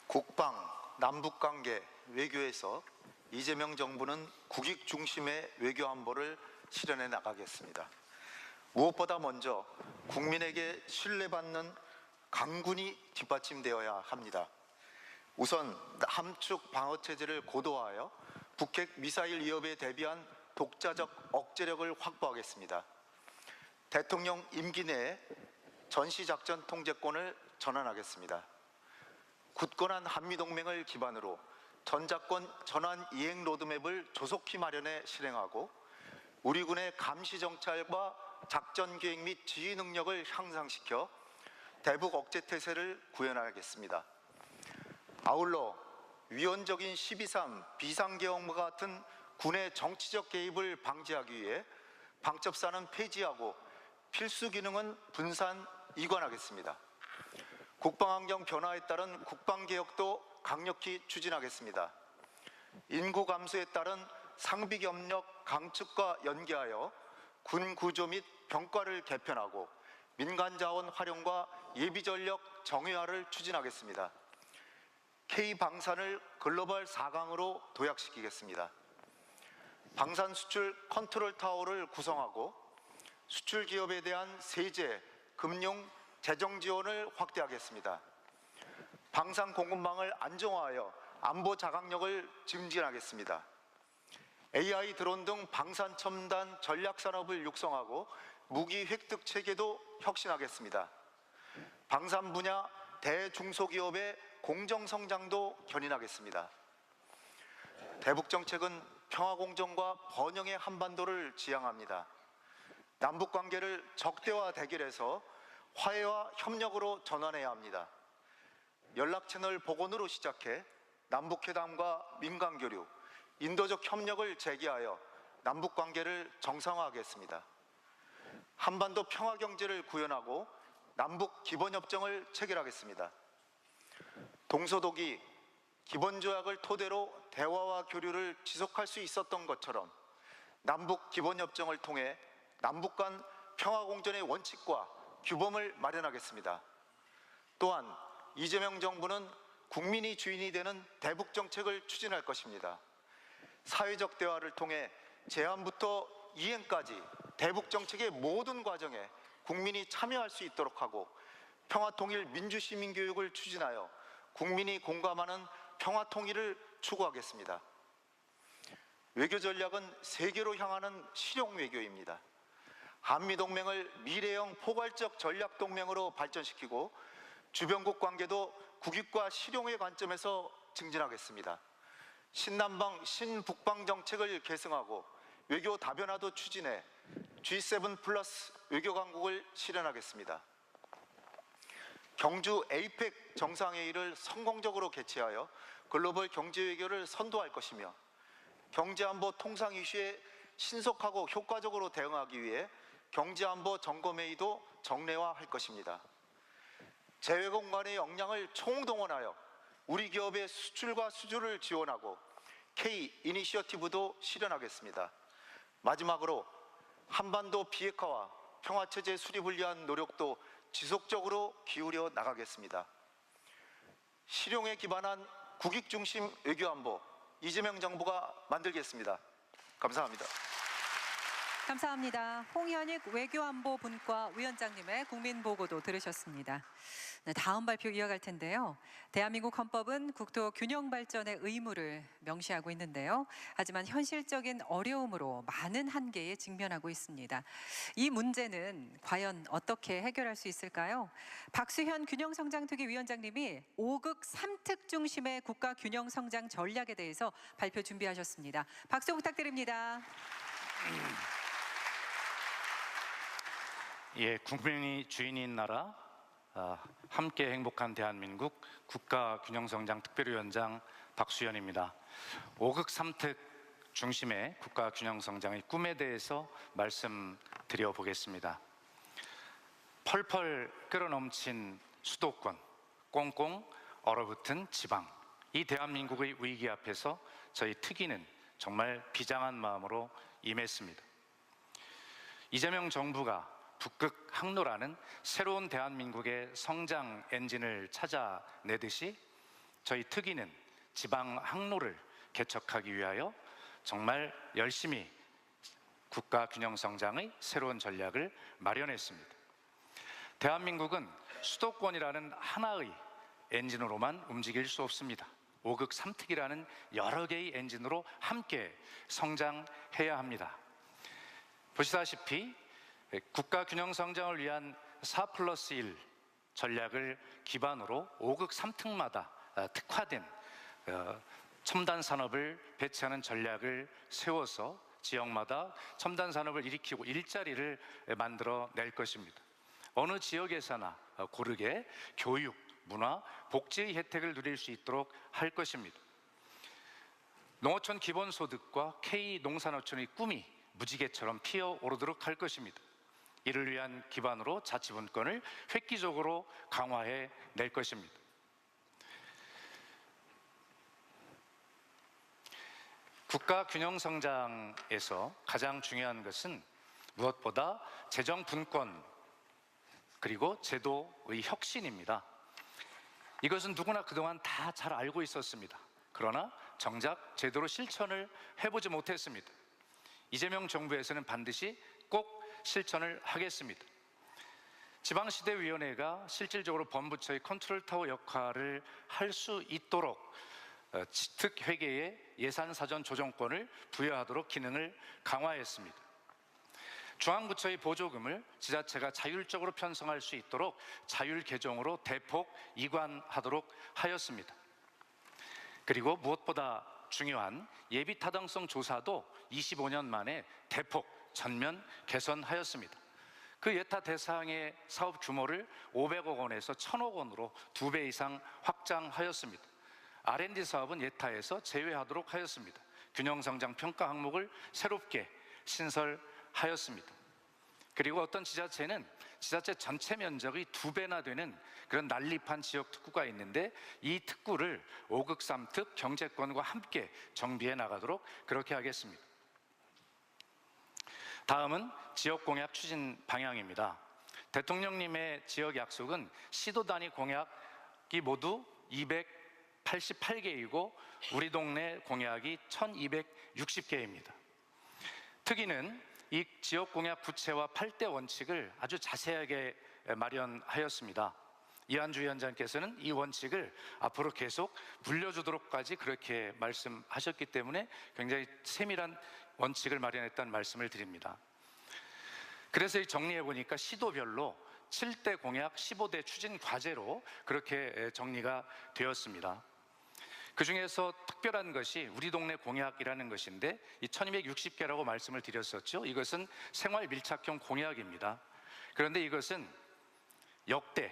국방, 남북관계, 외교에서 이재명 정부는 국익 중심의 외교안보를 실현해 나가겠습니다. 무엇보다 먼저 국민에게 신뢰받는 강군이 뒷받침되어야 합니다. 우선 함축 방어체제를 고도화하여 북핵 미사일 위협에 대비한 독자적 억제력을 확보하겠습니다. 대통령 임기 내에 전시작전 통제권을 전환하겠습니다. 굳건한 한미동맹을 기반으로 전작권 전환 이행 로드맵을 조속히 마련해 실행하고 우리 군의 감시 정찰과 작전 기획 및 지휘 능력을 향상시켜 대북 억제 태세를 구현하겠습니다. 아울러 위헌적인 12.3 비상계엄과 같은 군의 정치적 개입을 방지하기 위해 방첩사는 폐지하고 필수 기능은 분산 이관하겠습니다. 국방환경 변화에 따른 국방개혁도 강력히 추진하겠습니다. 인구 감소에 따른 상비 경력 강축과 연계하여 군 구조 및 병과를 개편하고 민간 자원 활용과 예비 전력 정예화를 추진하겠습니다. K방산을 글로벌 4강으로 도약시키겠습니다. 방산 수출 컨트롤 타워를 구성하고 수출 기업에 대한 세제, 금융, 재정 지원을 확대하겠습니다. 방산 공급망을 안정화하여 안보 자각력을 증진하겠습니다. AI 드론 등 방산 첨단 전략 산업을 육성하고 무기 획득 체계도 혁신하겠습니다. 방산 분야 대중소기업의 공정 성장도 견인하겠습니다. 대북 정책은 평화 공정과 번영의 한반도를 지향합니다. 남북 관계를 적대와 대결에서 화해와 협력으로 전환해야 합니다. 연락 채널 복원으로 시작해 남북회담과 민간교류, 인도적 협력을 재개하여 남북 관계를 정상화하겠습니다. 한반도 평화 경제를 구현하고 남북 기본협정을 체결하겠습니다. 동서독이 기본조약을 토대로 대화와 교류를 지속할 수 있었던 것처럼 남북 기본협정을 통해 남북 간 평화공존의 원칙과 규범을 마련하겠습니다. 또한 이재명 정부는 국민이 주인이 되는 대북 정책을 추진할 것입니다. 사회적 대화를 통해 제안부터 이행까지 대북 정책의 모든 과정에 국민이 참여할 수 있도록 하고 평화통일 민주시민교육을 추진하여 국민이 공감하는 평화통일을 추구하겠습니다. 외교 전략은 세계로 향하는 실용외교입니다. 한미동맹을 미래형 포괄적 전략동맹으로 발전시키고 주변국 관계도 국익과 실용의 관점에서 증진하겠습니다. 신남방, 신북방 정책을 계승하고 외교 다변화도 추진해 G7 플러스 외교 강국을 실현하겠습니다. 경주 에이펙 정상회의를 성공적으로 개최하여 글로벌 경제 외교를 선도할 것이며 경제안보 통상 이슈에 신속하고 효과적으로 대응하기 위해 경제안보 점검회의도 정례화할 것입니다. 재외국 간의 역량을 총동원하여 우리 기업의 수출과 수주를 지원하고 K 이니셔티브도 실현하겠습니다. 마지막으로 한반도 비핵화와 평화체제 수립을 위한 노력도 지속적으로 기울여 나가겠습니다. 실용에 기반한 국익중심 외교안보 이재명 정부가 만들겠습니다. 감사합니다. 감사합니다. 홍현익 외교안보분과 위원장님의 국민보고도 들으셨습니다. 네, 다음 발표 이어갈 텐데요. 대한민국 헌법은 국토 균형 발전의 의무를 명시하고 있는데요. 하지만 현실적인 어려움으로 많은 한계에 직면하고 있습니다. 이 문제는 과연 어떻게 해결할 수 있을까요? 박수현 균형성장특위 위원장님이 5극 3특 중심의 국가 균형성장 전략에 대해서 발표 준비하셨습니다. 박수 부탁드립니다. 예, 국민이 주인인 나라, 함께 행복한 대한민국 국가균형성장 특별위원장 박수현입니다. 5극 3특 중심의 국가균형성장의 꿈에 대해서 말씀드려 보겠습니다. 펄펄 끓어넘친 수도권, 꽁꽁 얼어붙은 지방, 이 대한민국의 위기 앞에서 저희 특위는 정말 비장한 마음으로 임했습니다. 이재명 정부가 북극 항로라는 새로운 대한민국의 성장 엔진을 찾아내듯이 저희 특위는 지방 항로를 개척하기 위하여 정말 열심히 국가 균형 성장의 새로운 전략을 마련했습니다. 대한민국은 수도권이라는 하나의 엔진으로만 움직일 수 없습니다. 5극 3특이라는 여러 개의 엔진으로 함께 성장해야 합니다. 보시다시피 국가 균형 성장을 위한 4+1 전략을 기반으로 5극 3특마다 특화된 첨단 산업을 배치하는 전략을 세워서 지역마다 첨단 산업을 일으키고 일자리를 만들어 낼 것입니다. 어느 지역에서나 고르게 교육, 문화, 복지의 혜택을 누릴 수 있도록 할 것입니다. 농어촌 기본소득과 K농산어촌의 꿈이 무지개처럼 피어오르도록 할 것입니다. 이를 위한 기반으로 자치분권을 획기적으로 강화해 낼 것입니다. 국가 균형 성장에서 가장 중요한 것은 무엇보다 재정 분권 그리고 제도의 혁신입니다. 이것은 누구나 그동안 다 잘 알고 있었습니다. 그러나 정작 제대로 실천을 해보지 못했습니다. 이재명 정부에서는 반드시 꼭 실천을 하겠습니다. 지방시대위원회가 실질적으로 범부처의 컨트롤타워 역할을 할 수 있도록 특회계에 예산사전 조정권을 부여하도록 기능을 강화했습니다. 중앙부처의 보조금을 지자체가 자율적으로 편성할 수 있도록 자율계정으로 대폭 이관하도록 하였습니다. 그리고 무엇보다 중요한 예비타당성 조사도 25년 만에 대폭 전면 개선하였습니다. 그 예타 대상의 사업 규모를 500억 원에서 1000억 원으로 2배 이상 확장하였습니다. R&D 사업은 예타에서 제외하도록 하였습니다. 균형성장 평가 항목을 새롭게 신설하였습니다. 그리고 어떤 지자체는 지자체 전체 면적의 2배나 되는 그런 난립한 지역 특구가 있는데 이 특구를 5극 3특 경제권과 함께 정비해 나가도록 그렇게 하겠습니다. 다음은 지역 공약 추진 방향입니다. 대통령님의 지역 약속은 시도 단위 공약이 모두 288개이고 우리 동네 공약이 1260개입니다. 특위는 이 지역 공약 구체화 8대 원칙을 아주 자세하게 마련하였습니다. 이한주 위원장께서는 이 원칙을 앞으로 계속 물려주도록까지 그렇게 말씀하셨기 때문에 굉장히 세밀한 원칙을 마련했다는 말씀을 드립니다. 그래서 정리해 보니까 시도별로 7대 공약 15대 추진 과제로 그렇게 정리가 되었습니다. 그 중에서 특별한 것이 우리 동네 공약이라는 것인데 이 1260개라고 말씀을 드렸었죠. 이것은 생활 밀착형 공약입니다. 그런데 이것은 역대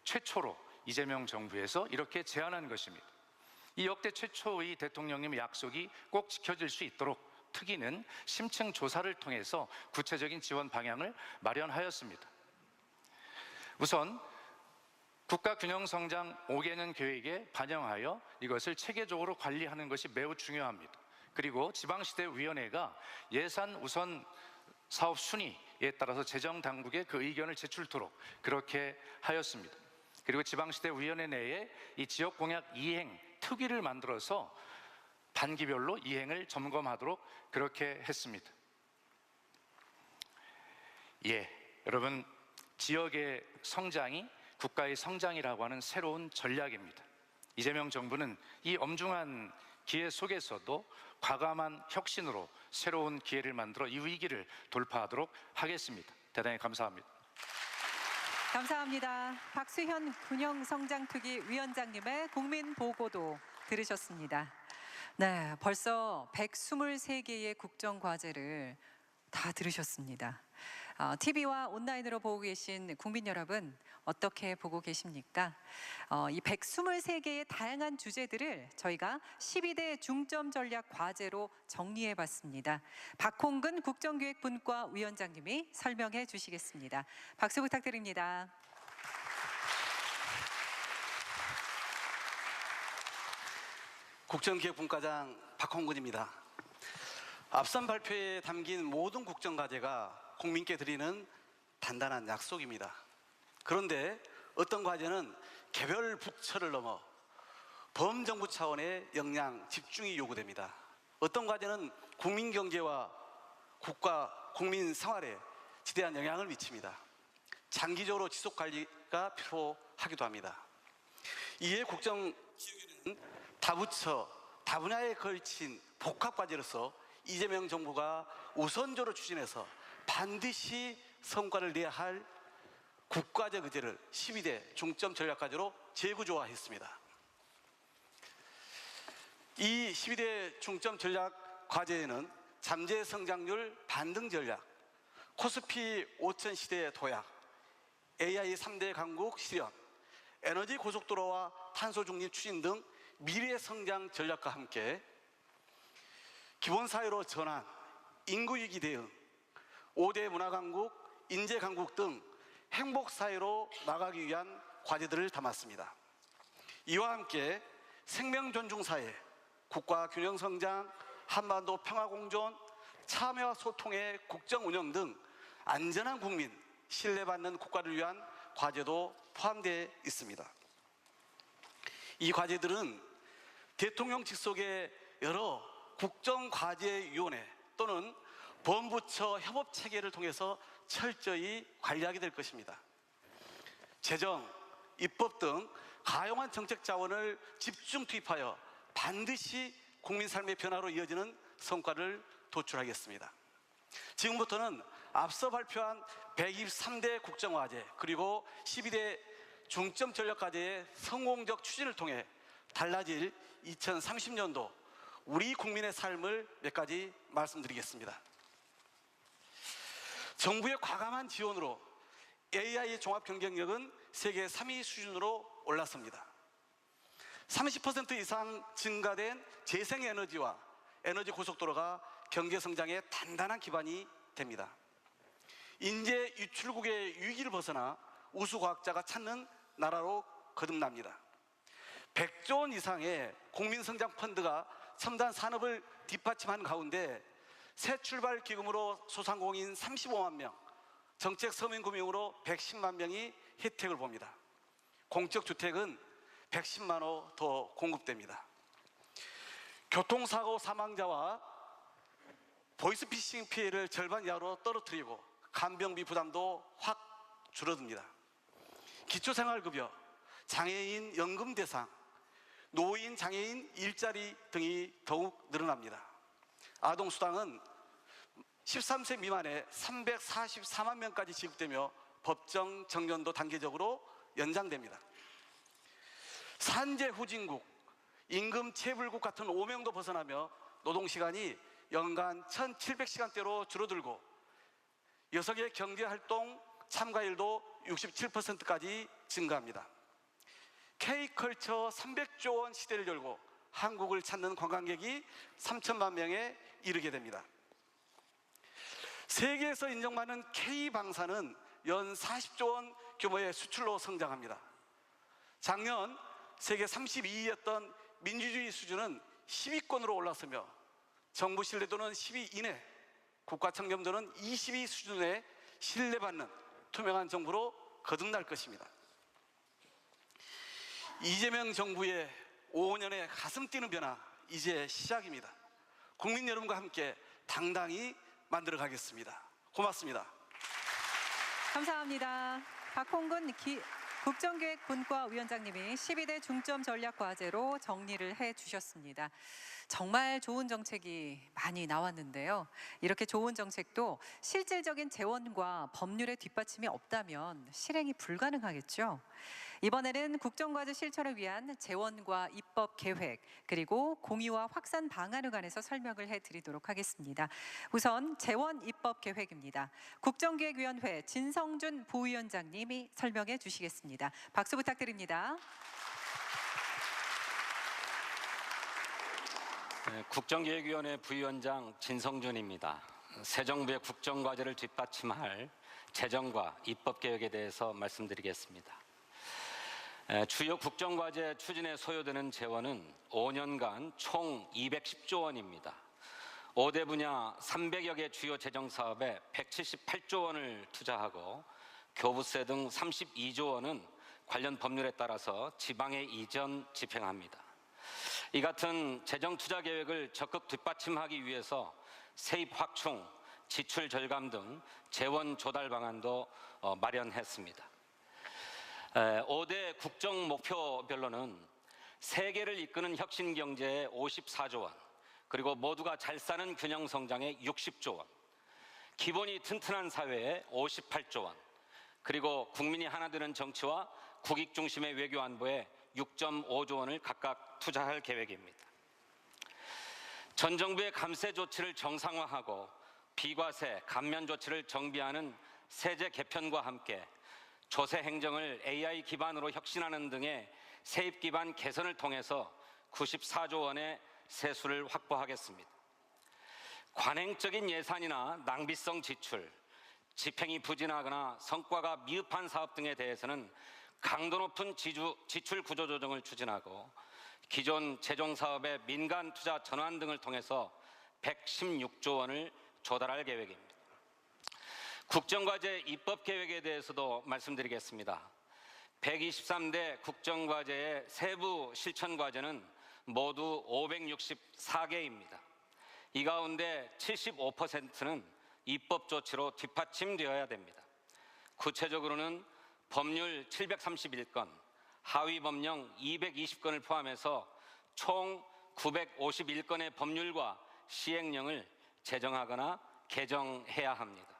최초로 이재명 정부에서 이렇게 제안한 것입니다. 이 역대 최초의 대통령님의 약속이 꼭 지켜질 수 있도록 특위는 심층 조사를 통해서 구체적인 지원 방향을 마련하였습니다. 우선 국가균형성장 5개년 계획에 반영하여 이것을 체계적으로 관리하는 것이 매우 중요합니다. 그리고 지방시대위원회가 예산 우선 사업 순위에 따라서 재정당국에 그 의견을 제출토록 그렇게 하였습니다. 그리고 지방시대위원회 내에 이 지역공약 이행 특위를 만들어서 반기별로 이행을 점검하도록 그렇게 했습니다. 여러분, 지역의 성장이 국가의 성장이라고 하는 새로운 전략입니다. 이재명 정부는 이 엄중한 기회 속에서도 과감한 혁신으로 새로운 기회를 만들어 이 위기를 돌파하도록 하겠습니다. 대단히 감사합니다. 감사합니다. 박수현 균형성장특위 위원장님의 국민보고도 들으셨습니다. 네, 벌써 123개의 국정과제를 다 들으셨습니다. TV와 온라인으로 보고 계신 국민 여러분, 어떻게 보고 계십니까? 이 123개의 다양한 주제들을 저희가 12대 중점 전략 과제로 정리해 봤습니다. 박홍근 국정기획분과 위원장님이 설명해 주시겠습니다. 박수 부탁드립니다. 국정기획분과장 박홍근입니다. 앞선 발표에 담긴 모든 국정과제가 국민께 드리는 단단한 약속입니다. 그런데 어떤 과제는 개별 부처를 넘어 범정부 차원의 역량 집중이 요구됩니다. 어떤 과제는 국민 경제와 국가, 국민 생활에 지대한 영향을 미칩니다. 장기적으로 지속 관리가 필요하기도 합니다. 이에 국정기획위는 다부처, 다분야에 걸친 복합과제로서 이재명 정부가 우선적으로 추진해서 반드시 성과를 내야 할 국가적 의제를 12대 중점 전략과제로 재구조화했습니다. 이 12대 중점 전략 과제에는 잠재 성장률 반등 전략, 코스피 5천 시대 도약, AI 3대 강국 실현, 에너지 고속도로와 탄소 중립 추진 등 미래 성장 전략과 함께 기본사회로 전환, 인구위기 대응, 5대 문화강국, 인재강국 등 행복사회로 나가기 위한 과제들을 담았습니다. 이와 함께 생명존중사회, 국가균형성장, 한반도 평화공존, 참여와 소통의 국정운영 등 안전한 국민, 신뢰받는 국가를 위한 과제도 포함되어 있습니다. 이 과제들은 대통령 직속의 여러 국정과제위원회 또는 범부처 협업체계를 통해서 철저히 관리하게 될 것입니다. 재정, 입법 등 가용한 정책 자원을 집중 투입하여 반드시 국민 삶의 변화로 이어지는 성과를 도출하겠습니다. 지금부터는 앞서 발표한 123대 국정과제 그리고 12대 중점 전략과제의 성공적 추진을 통해 달라질 2030년도 우리 국민의 삶을 몇 가지 말씀드리겠습니다. 정부의 과감한 지원으로 AI 종합 경쟁력은 세계 3위 수준으로 올랐습니다. 30% 이상 증가된 재생에너지와 에너지 고속도로가 경제 성장의 단단한 기반이 됩니다. 인재 유출국의 위기를 벗어나 우수과학자가 찾는 나라로 거듭납니다. 100조 원 이상의 국민성장 펀드가 첨단 산업을 뒷받침한 가운데 새 출발 기금으로 소상공인 35만 명, 정책 서민금융으로 110만 명이 혜택을 봅니다. 공적주택은 110만 호 더 공급됩니다. 교통사고 사망자와 보이스피싱 피해를 절반 이하로 떨어뜨리고 간병비 부담도 확 줄어듭니다. 기초생활급여, 장애인 연금 대상, 노인 장애인 일자리 등이 더욱 늘어납니다. 아동수당은 13세 미만에 344만 명까지 지급되며 법정 정년도 단계적으로 연장됩니다. 산재 후진국, 임금 체불국 같은 오명도 벗어나며 노동시간이 연간 1,700시간대로 줄어들고 여성의 경제활동 참가율도 67%까지 증가합니다. K컬처 300조 원 시대를 열고 한국을 찾는 관광객이 3천만 명에 이르게 됩니다. 세계에서 인정받는 K방사는 연 40조 원 규모의 수출로 성장합니다. 작년 세계 32위였던 민주주의 수준은 10위권으로 올랐으며 정부 신뢰도는 10위 이내, 국가 청렴도는 20위 수준의 신뢰받는 투명한 정부로 거듭날 것입니다. 이재명 정부의 5년의 가슴 뛰는 변화 이제 시작입니다. 국민 여러분과 함께 당당히 만들어 가겠습니다. 고맙습니다. 감사합니다. 박홍근 국정기획분과 위원장님이 12대 중점 전략 과제로 정리를 해주셨습니다. 정말 좋은 정책이 많이 나왔는데요. 이렇게 좋은 정책도 실질적인 재원과 법률의 뒷받침이 없다면 실행이 불가능하겠죠. 이번에는 국정과제 실천을 위한 재원과 입법 계획 그리고 공유와 확산 방안에 관해서 설명을 해드리도록 하겠습니다. 우선 재원 입법 계획입니다. 국정기획위원회 진성준 부위원장님이 설명해 주시겠습니다. 박수 부탁드립니다. 국정기획위원회 부위원장 진성준입니다. 새 정부의 국정과제를 뒷받침할 재정과 입법계획에 대해서 말씀드리겠습니다. 주요 국정과제 추진에 소요되는 재원은 5년간 총 210조 원입니다. 5대 분야 300여 개 주요 재정사업에 178조 원을 투자하고 교부세 등 32조 원은 관련 법률에 따라서 지방에 이전 집행합니다. 이 같은 재정 투자 계획을 적극 뒷받침하기 위해서 세입 확충, 지출 절감 등 재원 조달 방안도 마련했습니다. 5대 국정 목표별로는 세계를 이끄는 혁신 경제에 54조 원, 그리고 모두가 잘 사는 균형 성장에 60조 원, 기본이 튼튼한 사회에 58조 원, 그리고 국민이 하나 되는 정치와 국익 중심의 외교 안보에 6.5조 원을 각각 투자할 계획입니다. 전 정부의 감세 조치를 정상화하고 비과세, 감면 조치를 정비하는 세제 개편과 함께 조세 행정을 AI 기반으로 혁신하는 등의 세입 기반 개선을 통해서 94조 원의 세수를 확보하겠습니다. 관행적인 예산이나 낭비성 지출, 집행이 부진하거나 성과가 미흡한 사업 등에 대해서는 강도 높은 지출 구조 조정을 추진하고 기존 재정사업의 민간 투자 전환 등을 통해서 116조 원을 조달할 계획입니다. 국정과제 입법 계획에 대해서도 말씀드리겠습니다. 123대 국정과제의 세부 실천 과제는 모두 564개입니다. 이 가운데 75%는 입법 조치로 뒷받침되어야 됩니다. 구체적으로는 법률 731건, 하위 법령 220건을 포함해서 총 951건의 법률과 시행령을 제정하거나 개정해야 합니다.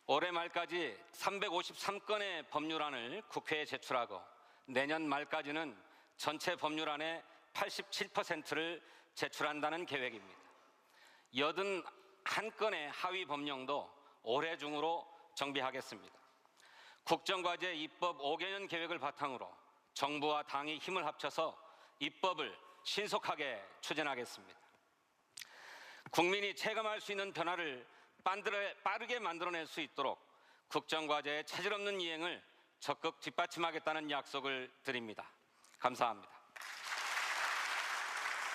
올해 말까지 353건의 법률안을 국회에 제출하고 내년 말까지는 전체 법률안의 87%를 제출한다는 계획입니다. 81건의 하위 법령도 올해 중으로 정비하겠습니다. 국정과제 입법 5개년 계획을 바탕으로 정부와 당이 힘을 합쳐서 입법을 신속하게 추진하겠습니다. 국민이 체감할 수 있는 변화를 빠르게 만들어낼 수 있도록 국정과제의 차질 없는 이행을 적극 뒷받침하겠다는 약속을 드립니다. 감사합니다.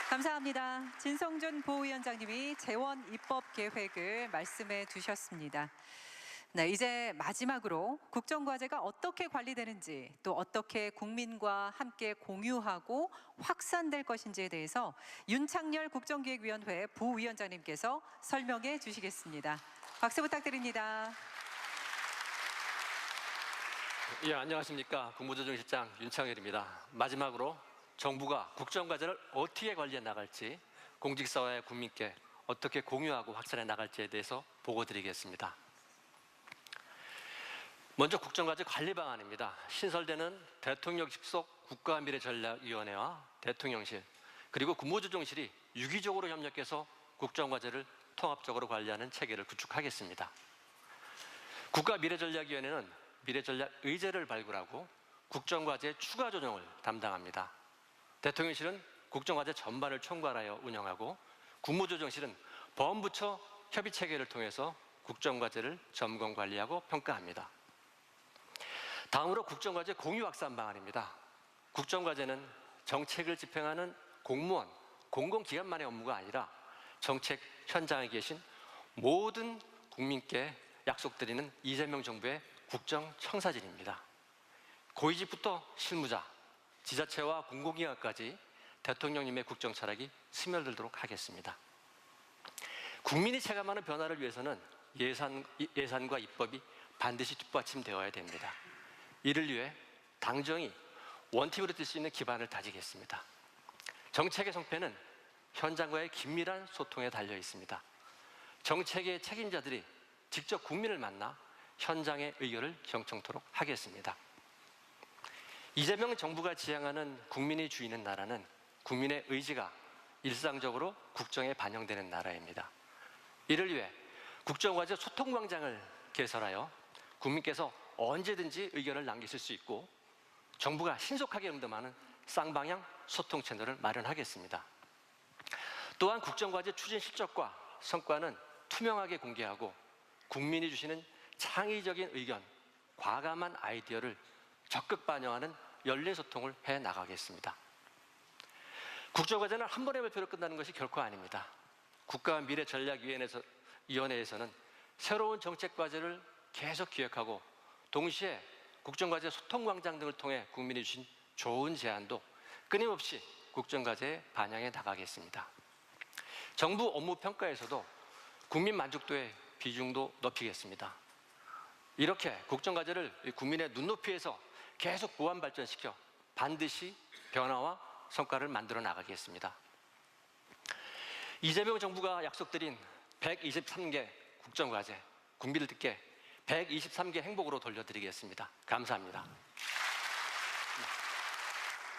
감사합니다. 진성준 부위원장님이 재원 입법 계획을 말씀해 주셨습니다. 네, 이제 마지막으로 국정과제가 어떻게 관리되는지 또 어떻게 국민과 함께 공유하고 확산될 것인지에 대해서 윤창열 국정기획위원회 부위원장님께서 설명해 주시겠습니다. 박수 부탁드립니다. 예, 안녕하십니까. 국무조정실장 윤창열입니다. 마지막으로 정부가 국정과제를 어떻게 관리해 나갈지, 공직사회와 국민께 어떻게 공유하고 확산해 나갈지에 대해서 보고드리겠습니다. 먼저 국정과제 관리 방안입니다. 신설되는 대통령 직속 국가미래전략위원회와 대통령실 그리고 국무조정실이 유기적으로 협력해서 국정과제를 통합적으로 관리하는 체계를 구축하겠습니다. 국가미래전략위원회는 미래전략 의제를 발굴하고 국정과제 추가 조정을 담당합니다. 대통령실은 국정과제 전반을 총괄하여 운영하고 국무조정실은 범부처 협의체계를 통해서 국정과제를 점검 관리하고 평가합니다. 다음으로 국정과제 공유 확산 방안입니다. 국정과제는 정책을 집행하는 공무원, 공공기관만의 업무가 아니라 정책 현장에 계신 모든 국민께 약속드리는 이재명 정부의 국정청사진입니다. 고위직부터 실무자, 지자체와 공공기관까지 대통령님의 국정 철학이 스며들도록 하겠습니다. 국민이 체감하는 변화를 위해서는 예산과 입법이 반드시 뒷받침되어야 됩니다. 이를 위해 당정이 원팀으로 뛸 수 있는 기반을 다지겠습니다. 정책의 성패는 현장과의 긴밀한 소통에 달려 있습니다. 정책의 책임자들이 직접 국민을 만나 현장의 의견을 경청토록 하겠습니다. 이재명 정부가 지향하는 국민이 주인인 나라는 국민의 의지가 일상적으로 국정에 반영되는 나라입니다. 이를 위해 국정과제 소통광장을 개설하여 국민께서 언제든지 의견을 남기실 수 있고 정부가 신속하게 응답하는 쌍방향 소통 채널을 마련하겠습니다. 또한 국정과제 추진 실적과 성과는 투명하게 공개하고 국민이 주시는 창의적인 의견, 과감한 아이디어를 적극 반영하는 열린 소통을 해나가겠습니다. 국정과제는 한 번의 발표로 끝나는 것이 결코 아닙니다. 국가미래전략위원회에서는 새로운 정책과제를 계속 기획하고 동시에 국정과제 소통광장 등을 통해 국민이 주신 좋은 제안도 끊임없이 국정과제에 반영해 나가겠습니다. 정부 업무 평가에서도 국민 만족도의 비중도 높이겠습니다. 이렇게 국정과제를 국민의 눈높이에서 계속 보완 발전시켜 반드시 변화와 성과를 만들어 나가겠습니다. 이재명 정부가 약속드린 123개 국정과제, 국민들께 123개 행복으로 돌려드리겠습니다. 감사합니다.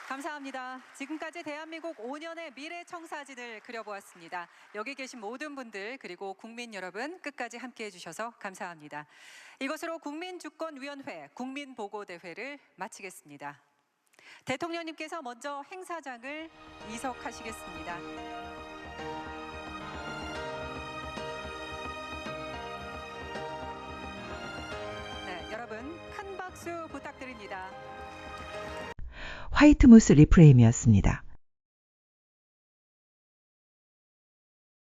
감사합니다. 지금까지 대한민국 5년의 미래 청사진을 그려보았습니다. 여기 계신 모든 분들 그리고 국민 여러분 끝까지 함께해 주셔서 감사합니다. 이것으로 국민주권위원회 국민보고대회를 마치겠습니다. 대통령님께서 먼저 행사장을 이석하시겠습니다. 네, 여러분 큰 박수 부탁드립니다. 화이트무스 리프레임이었습니다.